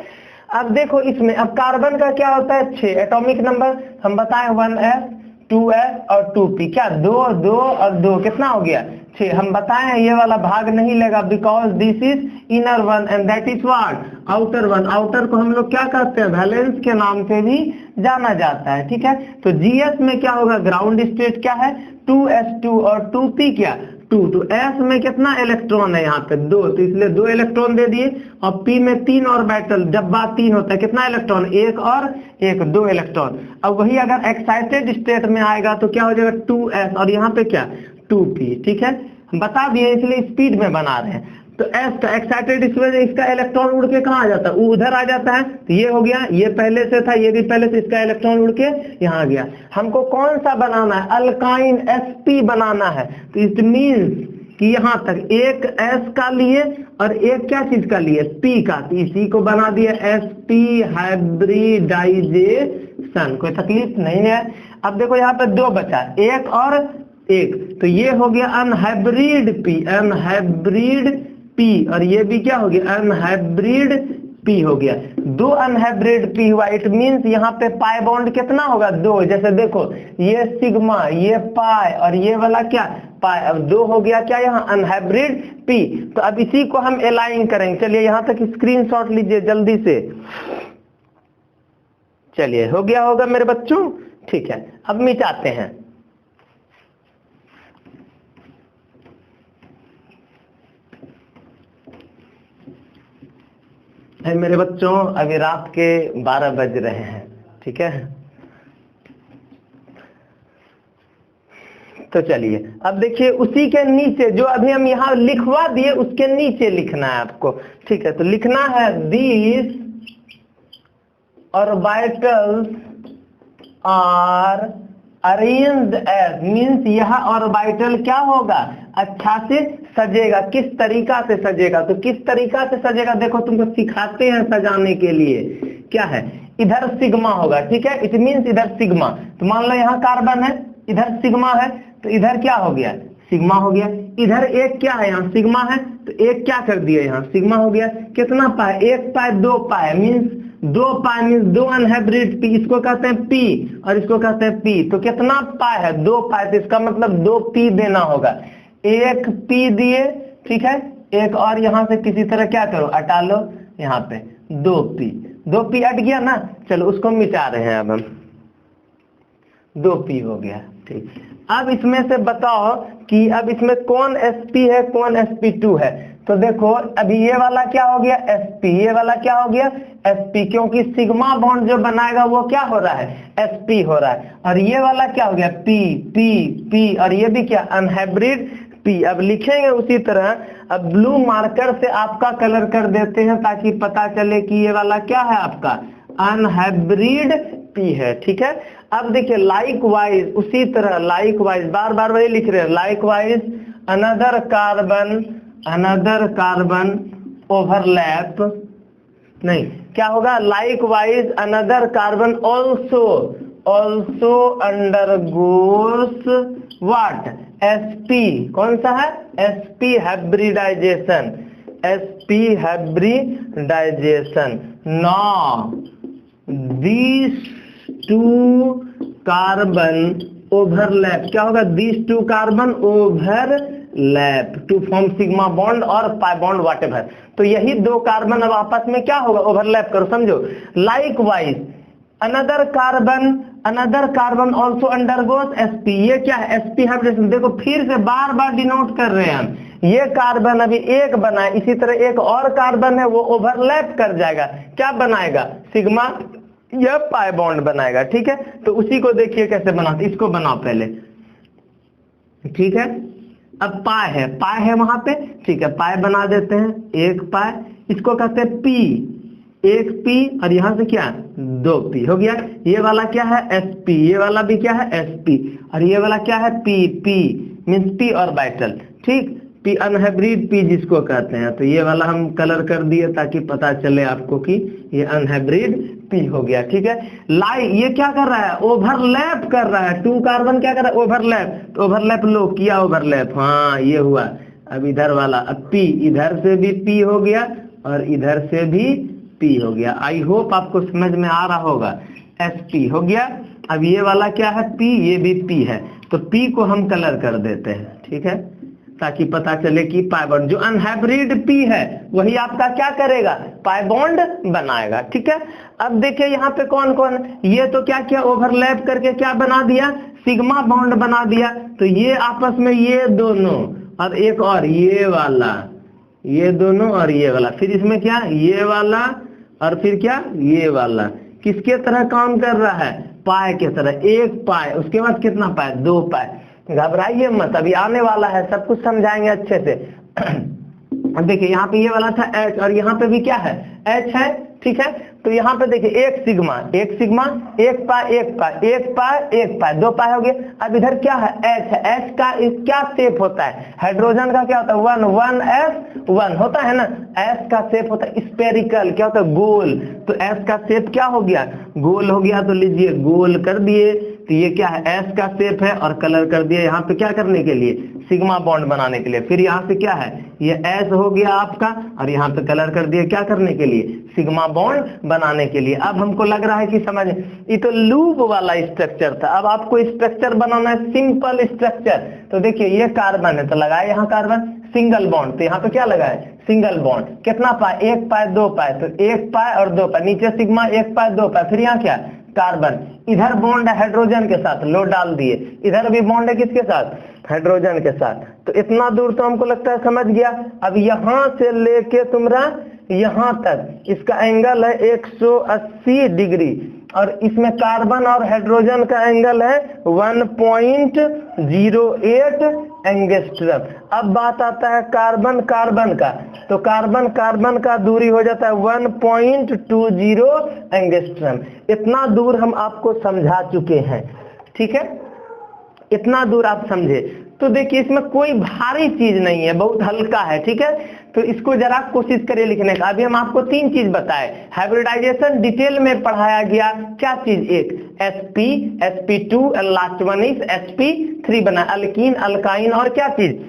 [SPEAKER 1] अब देखो इसमें, अब कार्बन का क्या होता है, 6 एटॉमिक नंबर हम बताएं, 1s 2s और 2p, क्या 2 2 और 2 कितना हो गया, 6। हम बताएं ये वाला भाग नहीं लेगा, because this is inner one and that is what, outer one. Outer को हम लोग क्या कहते हैं, वैलेंस के नाम से भी जाना जाता है, ठीक है। तो GS में क्या होगा, ग्राउंड स्टेट क्या है, 2s2 और 2p क्या, 2। तो s में कितना इलेक्ट्रॉन है, यहाँ पे 2, तो इसलिए 2 इलेक्ट्रॉन दे दिए। और p में 3 ऑर्बिटल, जब बात 3 होता है कितना इलेक्ट्रॉन, 1 और 1, 2 इलेक्ट्रॉन। अब वही अगर एक्साइटेड स्टेट में आएगा तो क्या हो जाएगा, 2s, और यहाँ पे क्या, 2p, ठीक है। बता दिए इसलिए स्पीड में बना रहे हैं। तो s का एक्साइटेड, इस वजह इसका इलेक्ट्रॉन उड़ के कहाँ आ जाता है, उधर आ जाता है। तो ये हो गया, ये पहले से था, ये भी पहले से, इसका इलेक्ट्रॉन उड़ के यहाँ आ गया। हमको कौन सा बनाना है, अल्काइन sp बनाना है। तो इट मीन्स कि यहाँ तक एक s का लिए और एक क्या चीज का लिए, p का, तो इसी को बना दिया sp हाइब्रिडाइजेशन। कोई तकलीफ नहीं है। अब देखो यहाँ पे 2 बचा, 1 और 1, तो ये हो गया अनहाइब्रिड p, और ये भी क्या हो गया, अनहाइब्रिड p हो गया। 2 अनहाइब्रिड p हुआ, इट मींस यहाँ पे पाई बॉन्ड कितना होगा, 2। जैसे देखो ये सिग्मा, ये पाई, और ये वाला क्या, पाई। अब 2 हो गया क्या, यहाँ अनहाइब्रिड p। तो अब इसी को हम अलाइन करेंगे। चलिए यहाँ तक स्क्रीनशॉट लीजिए जल्दी से। चलिए हो गया होगा मेरे बच्चों, ठीक है। अब मिटाते हैं। मेरे बच्चों अभी रात के 12 बज रहे हैं, ठीक है। तो चलिए अब देखिए, उसी के नीचे जो अभी हम यहाँ लिखवा दिए उसके नीचे लिखना है आपको, ठीक है। तो लिखना है these orbitals are arranged as, means यह ऑर्बिटल क्या होगा, अच्छा से सजेगा। किस तरीका से सजेगा, तो किस तरीका से सजेगा, देखो तुमको सिखाते हैं सजाने के लिए। क्या है, इधर सिग्मा होगा, ठीक है, इट मीन्स इधर सिग्मा। तो मान लो यहाँ कार्बन है, इधर सिग्मा है, तो इधर क्या हो गया, सिग्मा हो गया। इधर एक क्या है, यहाँ सिग्मा है, तो एक क्या कर दिया, यहाँ सिग्मा हो गया। कितना पाए, 1 पाए 2 पाए, मीन्स 2 पाई मीन्स 2 अनहाइब्रिड पी, इसको कहते हैं पी और इसको कहते हैं पी। तो कितना पाई है? 2 पाई, तो इसका मतलब 2 पी देना होगा। 1 पी दिए, ठीक है। एक और यहां से किसी तरह क्या करो, हटा लो, यहाँ पे 2 पी हट गया ना। चलो उसको मिटा रहे हैं अब हम, 2 पी हो गया, ठीक। अब इसमें से बताओ कि अब इसमें कौन sp है, कौन sp2 है। तो देखो अभी ये वाला क्या हो गया, sp, ये वाला क्या हो गया, sp, क्योंकि सिग्मा बॉन्ड जो बनाएगा वो क्या हो रहा है, sp हो रहा है। और ये वाला क्या हो गया, p p p, और ये भी क्या, अनहाइब्रिड p। अब लिखेंगे उसी तरह। अब ब्लू मार्कर से आपका कलर कर देते हैं ताकि पता चले कि ये वाला क्या है, आपका अनहाइब्रिड p है, ठीक है। अब देखिए लाइक वाइज, उसी तरह लाइक वाइज, बार बार वही लिख रहे हैं, likewise another carbon overlap, नहीं क्या होगा, likewise another carbon also undergoes what, sp, कौन सा है, sp hybridization, sp hybridization. Now these 2 carbon overlap, क्या होगा, these 2 carbon overlap to form sigma bond और पाई बॉन्ड व्हाटएवर। तो यही 2 कार्बन अब आपस में क्या होगा, ओवरलैप करो, समझो। Like wise another carbon also undergoes sp, ये क्या है, sp हाइब्रिडेशन। देखो फिर से बार बार डिनोट कर रहे हैं हम, ये कार्बन अभी एक बना है, इसी तरह एक और कार्बन है वो ओवरलैप कर जाएगा, क्या बनाएगा, सिग्मा या पाई बॉन्ड बनाएगा, ठीक है। तो उसी को देखिए कैसे बनाते, इसको बनाओ पहले, ठीक है। अब पाई है वहां पे, ठीक है, पाई बना देते हैं, 1 पाई, इसको कहते हैं पी, 1 पी, और यहां से क्या 2 पी हो गया। ये वाला क्या है, sp, ये वाला भी क्या है, sp, और ये वाला क्या है, p मीन्स p ऑर्बिटल, ठीक, p अनहाइब्रिड p जिसको कहते हैं। तो ये वाला हम कलर कर दिए ताकि पता चले आपको कि ये अनहाइब्रिड p हो गया, ठीक है। ये क्या कर रहा है, ओवरलैप कर रहा है, 2 कार्बन क्या कर रहा है, ओवरलैप। तो ओवरलैप लो, किया ओवरलैप, हाँ ये हुआ। अब इधर वाला, अब p, इधर से भी p हो गया और इधर से भी p हो गया। आई होप आपको समझ में आ रहा होगा, sp हो गया। अब ये वाला क्या है, p, ये भी p है, तो p को हम कलर कर देते हैं, ठीक है, ताकि पता चले कि पाई बॉन्ड, जो अनहाइब्रिड p है वही आपका क्या करेगा, पाई बॉन्ड बनाएगा, ठीक है। अब देखिए यहाँ पे कौन कौन, ये तो क्या किया, ओवरलैप करके क्या बना दिया, सिग्मा बॉन्ड बना दिया। तो ये आपस में ये दोनों और एक और ये वाला, ये दोनों और ये वाला, फिर इसमें क्या, ये वाला और फिर क्या, ये वाला, किसके तरह काम कर रहा है, पाई के तरह। 1 पाई, उसके बाद कितना पाई, 2 पाई। घबराइए मत, अभी आने वाला है, सब कुछ समझाएंगे अच्छे से। देखिए यहाँ पे ये वाला था H और यहाँ पे भी क्या है, H है, ठीक है। तो यहाँ पे देखिए 1 सिग्मा 1 पाई 1 पाई 2 पाई हो गया। अब इधर क्या है, H है, H का क्या शेप होता है, हाइड्रोजन का क्या होता है, 1 होता है ना। S का शेप होता है स्पेरिकल, क्या होता है, गोल। तो S का शेप क्या हो गया, गोल हो गया। तो लीजिए गोल कर दिए, तो ये क्या है, S का शेप है और कलर कर दिया यहाँ पे क्या करने के लिए, सिग्मा बॉन्ड बनाने के लिए। फिर यहाँ से क्या है, ये S हो गया आपका और यहाँ पे कलर कर दिया क्या करने के लिए, सिग्मा बॉन्ड बनाने के लिए। अब हमको लग रहा है कि समझ, ये तो लूप वाला स्ट्रक्चर था। अब आपको स्ट्रक्चर बनाना है, सिंपल स्ट्रक्चर। तो देखिए ये कार्बन है, तो लगाए यहाँ कार्बन, सिंगल बॉन्ड, तो यहाँ पे क्या लगा है, सिंगल बॉन्ड। कितना पाई, 1 पाई 2 पाई, तो 1 पाई और 2 पाई, नीचे सिग्मा 1 पाई 2 पाई, फिर यहाँ क्या कार्बन, इधर बॉन्ड है हाइड्रोजन के साथ, लो डाल दिए, इधर भी बॉन्ड है किसके साथ, हाइड्रोजन के साथ। तो इतना दूर तो हमको लगता है समझ गया। अब यहाँ से लेके तुमरा यहाँ तक इसका एंगल है 180 डिग्री और इसमें कार्बन और हाइड्रोजन का एंगल है 1.08 एंगस्ट्रम। अब बात आता है कार्बन कार्बन का, तो कार्बन कार्बन का दूरी हो जाता है 1.20 एंगस्ट्रम। इतना दूर हम आपको समझा चुके हैं, ठीक है, इतना दूर आप समझे। तो देखिए इसमें कोई भारी चीज नहीं है, बहुत हल्का है, ठीक है। तो इसको जरा कोशिश करिए लिखने का। अभी हम आपको 3 चीज बताए, हाइब्रिडाइजेशन डिटेल में पढ़ाया गया, क्या चीज, एक sp sp2 last one is sp3 बना, अल्कीन अल्काइन और क्या चीज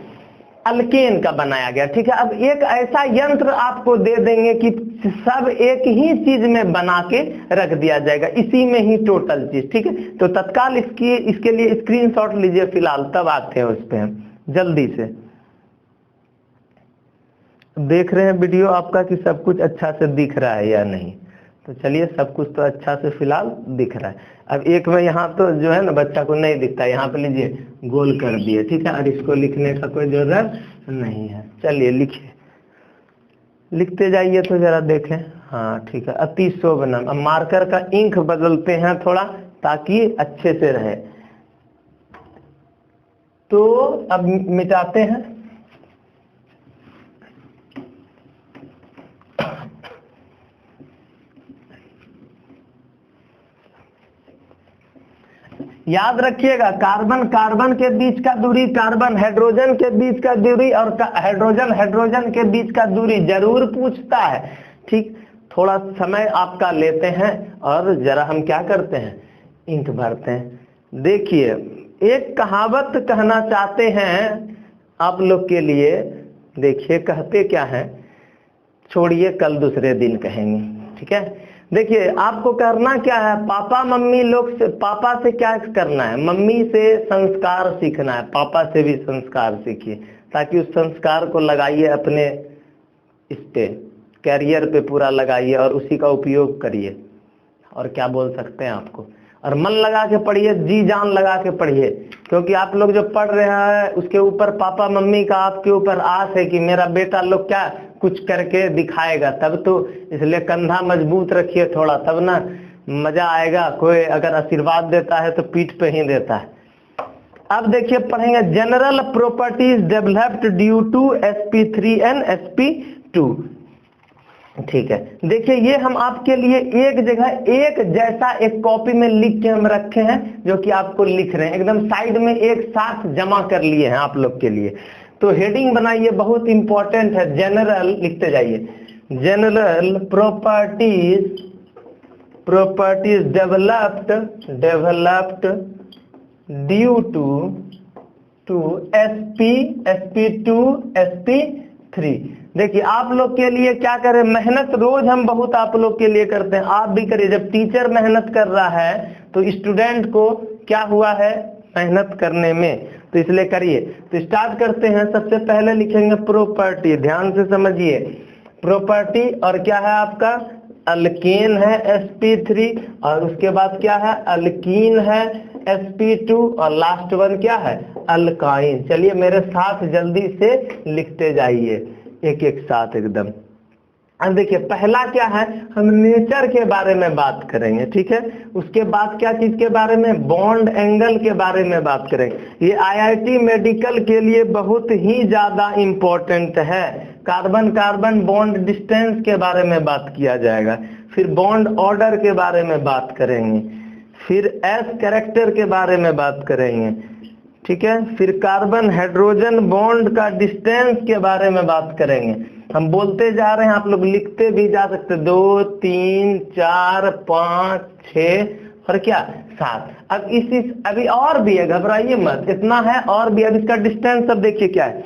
[SPEAKER 1] अल्केन का बनाया गया। ठीक है, अब एक ऐसा यंत्र आपको दे देंगे कि सब एक ही चीज में बना के रख दिया जाएगा, इसी में ही टोटल चीज। ठीक है, तो तत्काल इसके लिए स्क्रीनशॉट लीजिए फिलहाल, तब आते हैं उस पे हम जल्दी से। देख रहे हैं वीडियो आपका कि सब कुछ अच्छा से दिख रहा है या नहीं? तो चलिए, सब कुछ तो अच्छा से फिलहाल दिख रहा है। अब एक में यहाँ तो जो है ना बच्चा को नहीं दिखता, यहाँ पे लीजिए गोल कर दिए। ठीक है, और इसको लिखने का कोई जरूरत नहीं है। चलिए लिखिए, लिखते जाइए तो जरा देखें। हाँ ठीक है, अति शुभ नाम। अब मार्कर का इंक बदलते हैं थोड़ा ताकि अच्छे से रहे। तो अब मिटाते हैं। याद रखिएगा, कार्बन कार्बन के बीच का दूरी, कार्बन हाइड्रोजन के बीच का दूरी और हाइड्रोजन हाइड्रोजन के बीच का दूरी जरूर पूछता है। ठीक, थोड़ा समय आपका लेते हैं और जरा हम क्या करते हैं, इंक भरते हैं। देखिए, एक कहावत कहना चाहते हैं आप लोग के लिए। देखिए कहते क्या है, छोड़िए कल दूसरे दिन कहेंगे। ठीक है, देखिए आपको करना क्या है, पापा मम्मी लोग से, पापा से क्या करना है, मम्मी से संस्कार सीखना है, पापा से भी संस्कार सीखिए, ताकि उस संस्कार को लगाइए अपने इस पे कैरियर पे पूरा लगाइए और उसी का उपयोग करिए। और क्या बोल सकते हैं आपको, और मन लगा के पढ़िए, जी जान लगा के पढ़िए, क्योंकि आप लोग जो पढ़ रहे हैं उसके ऊपर पापा मम्मी का आपके ऊपर आस है कि मेरा बेटा लोग क्या कुछ करके दिखाएगा, तब तो इसलिए कंधा मजबूत रखिए थोड़ा, तब ना मजा आएगा। कोई अगर आशीर्वाद देता है तो पीठ पे ही देता है। अब देखिए पढ़ेंगे, general properties developed due to sp3 and sp2। ठीक है, देखिए ये हम आपके लिए एक जगह एक जैसा एक कॉपी में लिख के हम रखे हैं, जो कि आपको लिख रहे हैं एकदम साइड में एक साथ जमा कर लिए हैं आप लोग के लिए। तो हेडिंग बनाइए, बहुत इंपॉर्टेंट है। जनरल लिखते जाइए, general properties developed due to sp2 sp3। देखिए आप लोग के लिए क्या करें, मेहनत रोज हम बहुत आप लोग के लिए करते हैं, आप भी करिए। जब टीचर मेहनत कर रहा है तो स्टूडेंट को क्या हुआ है, मेहनत करने में, तो इसलिए करिए। तो स्टार्ट करते हैं। सबसे पहले लिखेंगे प्रॉपर्टी, ध्यान से समझिए प्रॉपर्टी, और क्या है आपका अल्केन है sp3, और उसके बाद क्या है अल्कीन है sp2, और लास्ट वन क्या है अल्काइन। चलिए मेरे साथ जल्दी से लिखते जाइए एक एक साथ एकदम। अब देखिए पहला क्या है, हम नेचर के बारे में बात करेंगे। ठीक है, उसके बाद क्या चीज के बारे में, बॉन्ड एंगल के बारे में बात करेंगे। ये IIT मेडिकल के लिए बहुत ही ज्यादा इंपॉर्टेंट है। कार्बन कार्बन बॉन्ड डिस्टेंस के बारे में बात किया जाएगा, फिर बॉन्ड ऑर्डर के बारे में बात करेंगे, फिर एस कैरेक्टर के बारे में बात करेंगे। ठीक है, फिर कार्बन हाइड्रोजन बॉन्ड का डिस्टेंस के बारे में बात करेंगे। हम बोलते जा रहे हैं, आप लोग लिखते भी जा सकते, 2 3 4 5 6 और क्या 7। अब इस अभी और भी है, घबराइए मत, इतना है और भी। अब इसका डिस्टेंस अब देखिए क्या है,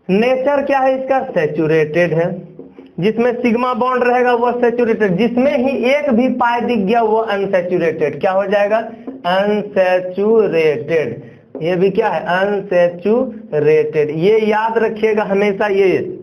[SPEAKER 1] नेचर क्या है इसका, सैचुरेटेड है। जिसमें सिग्मा बॉन्ड रहेगा वो सैचुरेटेड, जिसमें ही एक भी पाई दिख गया वो अनसैचुरेटेड। क्या हो जाएगा अनसैचुरेटेड। ये भी क्या है अनसैचुरेटेड। ये याद रखिएगा हमेशा, ये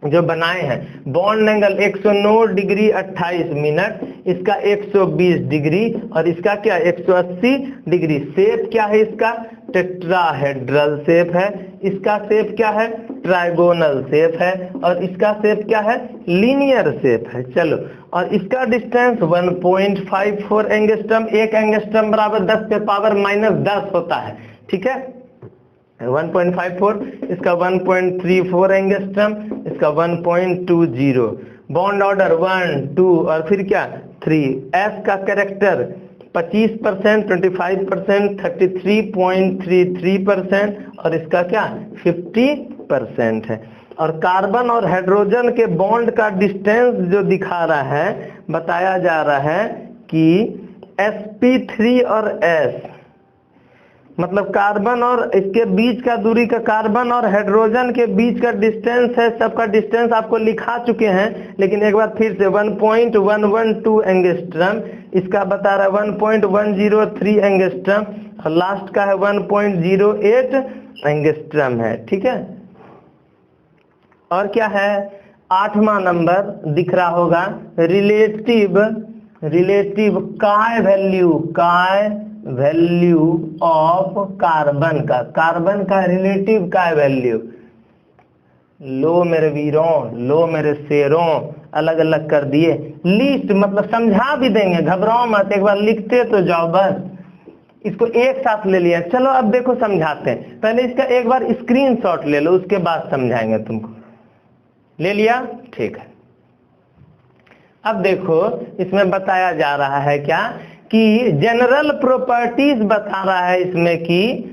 [SPEAKER 1] जो बनाए हैं बॉन्ड एंगल 109 डिग्री 28 मिनट, इसका 120 डिग्री और इसका क्या 180 डिग्री। शेप क्या है इसका टेट्राहेड्रल शेप है, इसका शेप क्या है ट्राइगोनल शेप है, और इसका शेप क्या है लीनियर शेप है। चलो, और इसका डिस्टेंस 1.54 एंगस्ट्रम। एक एंगस्ट्रम बराबर 10 के पावर -10 होता है। ठीक है, 1.54, इसका 1.34 एंगस्ट्रम, इसका 1.20। बॉन्ड ऑर्डर 1 2 और फिर क्या 3। एस का कैरेक्टर 25%, 25%, 33.33% और इसका क्या 50% है। और कार्बन और हाइड्रोजन के बॉन्ड का डिस्टेंस जो दिखा रहा है, बताया जा रहा है कि sp3 और s मतलब कार्बन और इसके बीच का दूरी का, कार्बन और हाइड्रोजन के बीच का डिस्टेंस है, सबका डिस्टेंस आपको लिखा चुके हैं, लेकिन एक बार फिर से 1.112 एंगस्ट्रम, इसका बता रहा है 1.103 एंगस्ट्रम, और लास्ट का है 1.08 एंगस्ट्रम है, ठीक है। और क्या है, 8वां नंबर दिख रहा होगा, रिलेटिव काय वैल्यू ऑफ कार्बन का रिलेटिव काय वैल्यू। लो मेरे वीरों, लो मेरे शेरों, अलग अलग कर दिए। लिस्ट मतलब समझा भी देंगे, घबराओ मत, एक बार लिखते तो जाओ बस। इसको एक साथ ले लिया, चलो अब देखो समझाते हैं। पहले इसका एक बार स्क्रीनशॉट ले लो, उसके बाद समझाएंगे तुमको। ले लिया, ठीक है। अब देखो इसमें बताया जा रहा है क्या कि जनरल प्रॉपर्टीज बता रहा है इसमें कि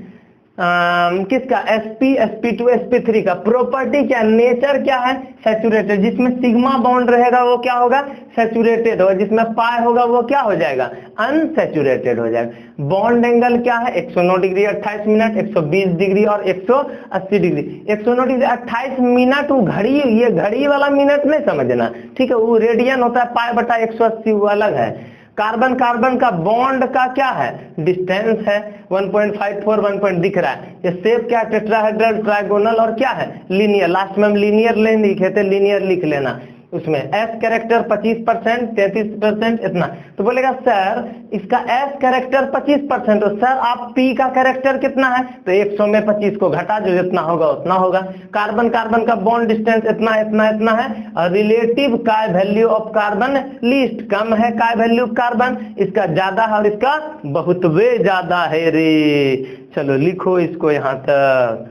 [SPEAKER 1] किसका, sp2 sp3 का प्रॉपर्टी क्या, नेचर क्या है, सैचुरेटेड। जिसमें सिग्मा बॉन्ड रहेगा वो क्या होगा, सैचुरेटेड होगा। जिसमें पाई होगा वो क्या हो जाएगा, अनसैचुरेटेड हो जाएगा। बॉन्ड एंगल क्या है, 109 डिग्री 28 मिनट, 120 डिग्री और 180 डिग्री। 109 डिग्री 28 मिनट वो घड़ी, ये घड़ी वाला मिनट नहीं समझना, ठीक है, वो रेडियन होता है, पाई बटा 180 वो अलग है। कार्बन का बॉन्ड का क्या है, डिस्टेंस है 1.54, 1 दिख रहा है। ये शेप क्या, टेट्राहेड्रल, ट्राइगोनल और क्या है, लीनियर। लास्ट में हम लीनियर नहीं लिखे थे, लीनियर लिख लेना। उसमें एस कैरेक्टर 25%, 33% इतना। तो बोलेगा सर इसका एस कैरेक्टर 25%, तो सर आप पी का कैरेक्टर कितना है, तो 100 में 25 को घटा, जो जितना होगा उतना होगा। कार्बन का बॉन्ड डिस्टेंस इतना इतना है, और रिलेटिव काय वैल्यू ऑफ कार्बन लीस्ट, कम है काय वैल्यू कार्बन, इसका ज्यादा है और इसका बहुत वे ज्यादा है रे। चलो लिखो इसको यहाँ तक।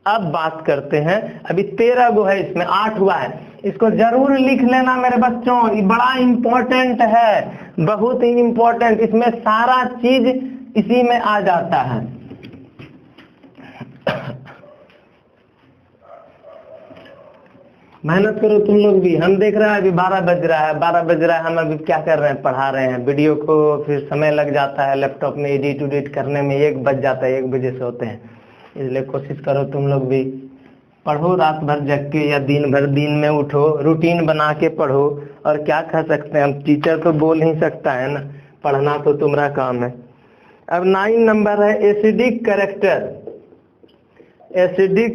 [SPEAKER 1] अब बात करते हैं, अभी 13 गो है, इसमें 8 हुआ है, इसको जरूर लिख लेना मेरे बच्चों, ये बड़ा इंपॉर्टेंट है, बहुत ही इंपॉर्टेंट। इसमें सारा चीज इसी में आ जाता है। मेहनत करो तुम लोग भी, हम देख रहे हैं अभी 12 बज रहा है, हम अभी क्या कर रहे हैं, पढ़ा रहे हैं। वीडियो को फिर समय लग जाता है, लैपटॉप में एडिट करने में 1 बज जाता है, 1 बजे से होते हैं। इसलिए कोशिश करो तुम लोग भी पढ़ो, रात भर जग के या दिन भर, दिन में उठो, रूटीन बना के पढ़ो। और क्या कह सकते हैं, हम टीचर तो बोल ही सकता है ना, पढ़ना तो तुम्हारा काम है। अब 9 नंबर है एसिडिक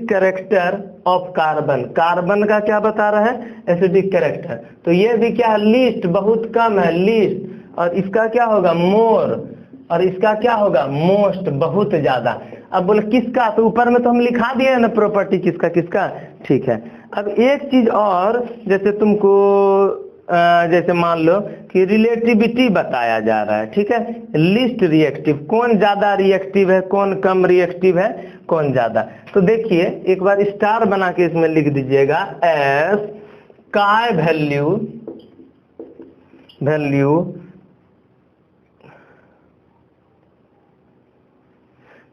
[SPEAKER 1] कैरेक्टर ऑफ कार्बन का क्या बता रहा है, एसिडिक कैरेक्टर। तो ये भी क्या है, लीस्ट, बहुत कम है लीस्ट, और इसका क्या होगा, मोर, और इसका क्या होगा, मोस्ट, बहुत ज्यादा। अब बोले किसका, तो ऊपर में तो हम लिखा दिए ना प्रॉपर्टी किसका, ठीक है। अब एक चीज और, जैसे तुमको जैसे मान लो कि रिलेटिविटी बताया जा रहा है, ठीक है, लिस्ट रिएक्टिव, कौन ज्यादा रिएक्टिव है, कौन कम रिएक्टिव है, कौन ज्यादा। तो देखिए एक बार स्टार बना के इसमें लिख दीजिएगा, एस काय वैल्यू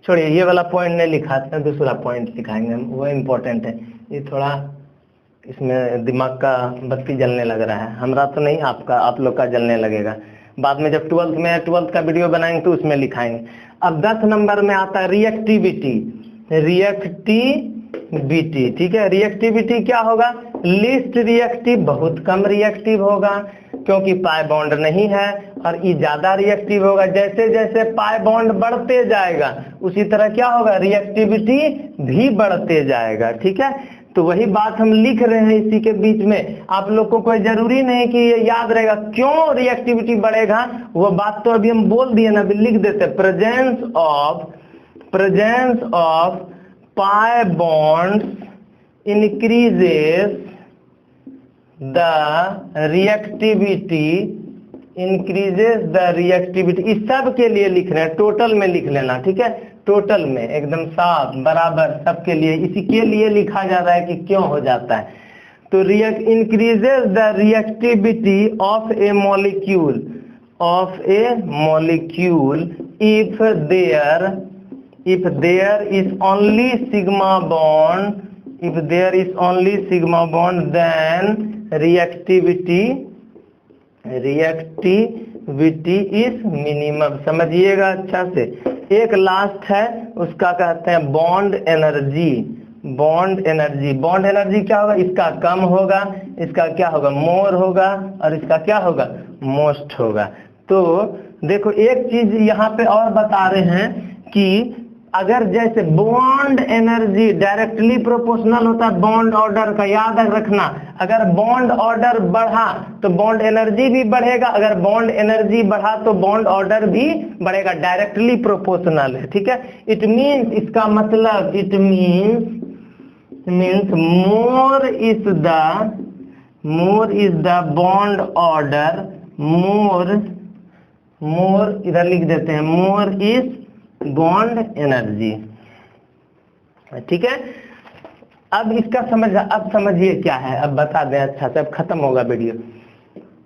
[SPEAKER 1] छोड़िए, ये वाला पॉइंट नहीं लिखाते हैं, दूसरा पॉइंट लिखाएंगे हम, वो इम्पोर्टेंट है। ये थोड़ा इसमें दिमाग का बत्ती जलने लग रहा है, हमरा तो नहीं, आप लोग का जलने लगेगा। बाद में जब 12th का वीडियो बनाएंगे तो उसमें लिखाएंगे। अब 10 नंबर में आता है रिएक्टिविटी, ठीक है। रिएक्टिविटी क्या होगा, लीस्ट रिएक्टिव, बहुत कम रिएक्टिव होगा, क्योंकि पाई बॉन्ड नहीं है, और ये ज्यादा रिएक्टिव होगा। जैसे जैसे पाई बॉन्ड बढ़ते जाएगा उसी तरह क्या होगा, रिएक्टिविटी भी बढ़ते जाएगा, ठीक है। तो वही बात हम लिख रहे हैं इसी के बीच में। आप लोग को कोई जरूरी नहीं कि ये याद रहेगा क्यों रिएक्टिविटी बढ़ेगा, वो बात तो अभी हम बोल दिए ना, अभी लिख देते। Presence of pi bonds increases the reactivity, इस सब के लिए लिख रहे हैं, टोटल में लिख लेना, ठीक है, टोटल में एकदम साफ बराबर सबके लिए, इसी के लिए लिखा जा रहा है कि क्यों हो जाता है। तो increases the reactivity of A molecule if there is only sigma bond then reactivity is minimum। समझिएगा अच्छा से, एक लास्ट है, उसका कहते हैं bond energy. Bond energy, bond energy क्या होगा, इसका कम होगा, इसका क्या होगा, मोर होगा, और इसका क्या होगा, मोस्ट होगा। तो देखो एक चीज यहाँ पे और बता रहे हैं कि अगर जैसे बॉन्ड एनर्जी डायरेक्टली प्रोपोर्शनल होता है बॉन्ड ऑर्डर का, याद रखना, अगर बॉन्ड ऑर्डर बढ़ा तो बॉन्ड एनर्जी भी बढ़ेगा, अगर बॉन्ड एनर्जी बढ़ा तो बॉन्ड ऑर्डर भी बढ़ेगा, डायरेक्टली प्रोपोर्शनल है, ठीक है। इट मीन्स, इसका मतलब it means more is the bond order, more इधर लिख देते हैं, मोर इज बॉन्ड एनर्जी, ठीक है। अब इसका अब समझिए क्या है, अब बता दें अच्छा से, अब खत्म होगा वीडियो।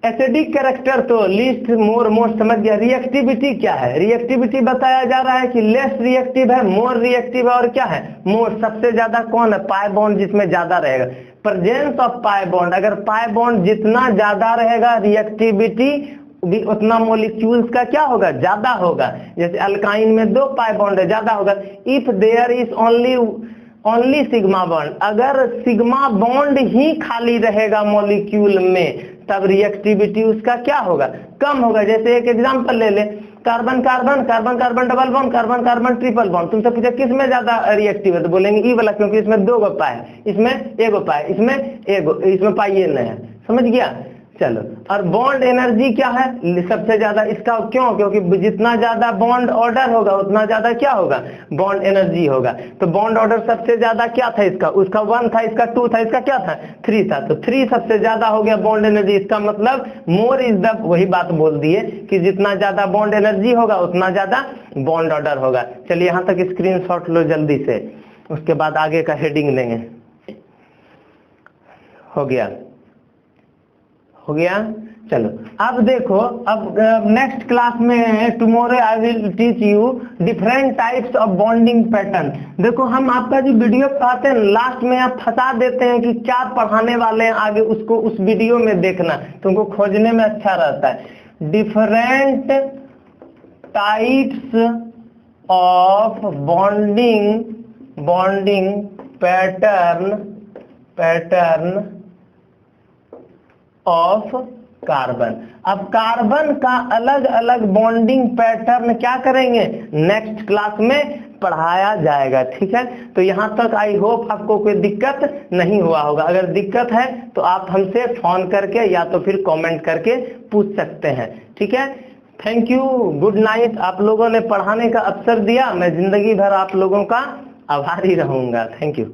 [SPEAKER 1] एसिडिक कैरेक्टर तो लीस्ट, मोर, मोस्ट समझ गया। रिएक्टिविटी क्या है, रिएक्टिविटी बताया जा रहा है कि लेस रिएक्टिव है, मोर रिएक्टिव है, और क्या है, मोर। सबसे ज्यादा कौन है, पाई बॉन्ड, जिसमें ज्यादा रहेगा। प्रेजेंस ऑफ पाई बॉन्ड, अगर पाई बॉन्ड जितना ज्यादा रहेगा रिएक्टिविटी भी उतना मोलिक्यूल्स का क्या होगा, ज्यादा होगा। जैसे अल्काइन में 2 पाई बॉन्ड है, ज्यादा होगा। If there is only sigma bond, अगर सिग्मा बॉन्ड ही खाली रहेगा मॉलिक्यूल में तब रिएक्टिविटी उसका क्या होगा, कम होगा। जैसे एक एग्जांपल ले ले, carbon carbon, carbon carbon double bond, carbon carbon triple bond. तुमसे पूछा किस में ज्यादा रिएक्टिव है, तो बोलेंगे ई वाला, क्योंकि इसमें 2 पाई है, इसमें 1 पाई, इसमें पाई ये नहीं है, समझ गया। चलो, और बॉन्ड एनर्जी क्या है, सबसे ज्यादा इसका, क्यों, क्योंकि जितना ज्यादा बॉन्ड ऑर्डर होगा उतना ज्यादा क्या होगा, बॉन्ड एनर्जी होगा। तो बॉन्ड ऑर्डर सबसे ज्यादा क्या था इसका, उसका 1 था, इसका 2 था, इसका क्या था 3 था, तो 3 सबसे ज्यादा हो गया बॉन्ड एनर्जी। इसका मतलब मोर इज द, वही बात बोल दिए कि जितना ज्यादा बॉन्ड एनर्जी होगा उतना ज्यादा बॉन्ड ऑर्डर होगा। चलिए यहाँ तक स्क्रीनशॉट लो जल्दी से, उसके बाद आगे का हेडिंग लेंगे। हो गया। चलो अब देखो, अब नेक्स्ट क्लास में tomorrow I will teach you different types of bonding pattern. देखो हम आपका जो वीडियो पढ़ाते हैं लास्ट में आप फंसा देते हैं कि क्या पढ़ाने वाले हैं आगे, उसको उस वीडियो में देखना, तुमको खोजने में अच्छा रहता है। Different types of bonding pattern of carbon. अब कार्बन का अलग अलग बॉन्डिंग पैटर्न क्या करेंगे, नेक्स्ट क्लास में पढ़ाया जाएगा, ठीक है। तो यहाँ तक आई होप आपको कोई दिक्कत नहीं हुआ होगा। अगर दिक्कत है तो आप हमसे फोन करके या तो फिर कमेंट करके पूछ सकते हैं, ठीक है। Thank you, good night. आप लोगों ने पढ़ाने का अवसर दिया, मैं जिंदगी भर आप लोगों का आभारी रहूंगा। Thank you.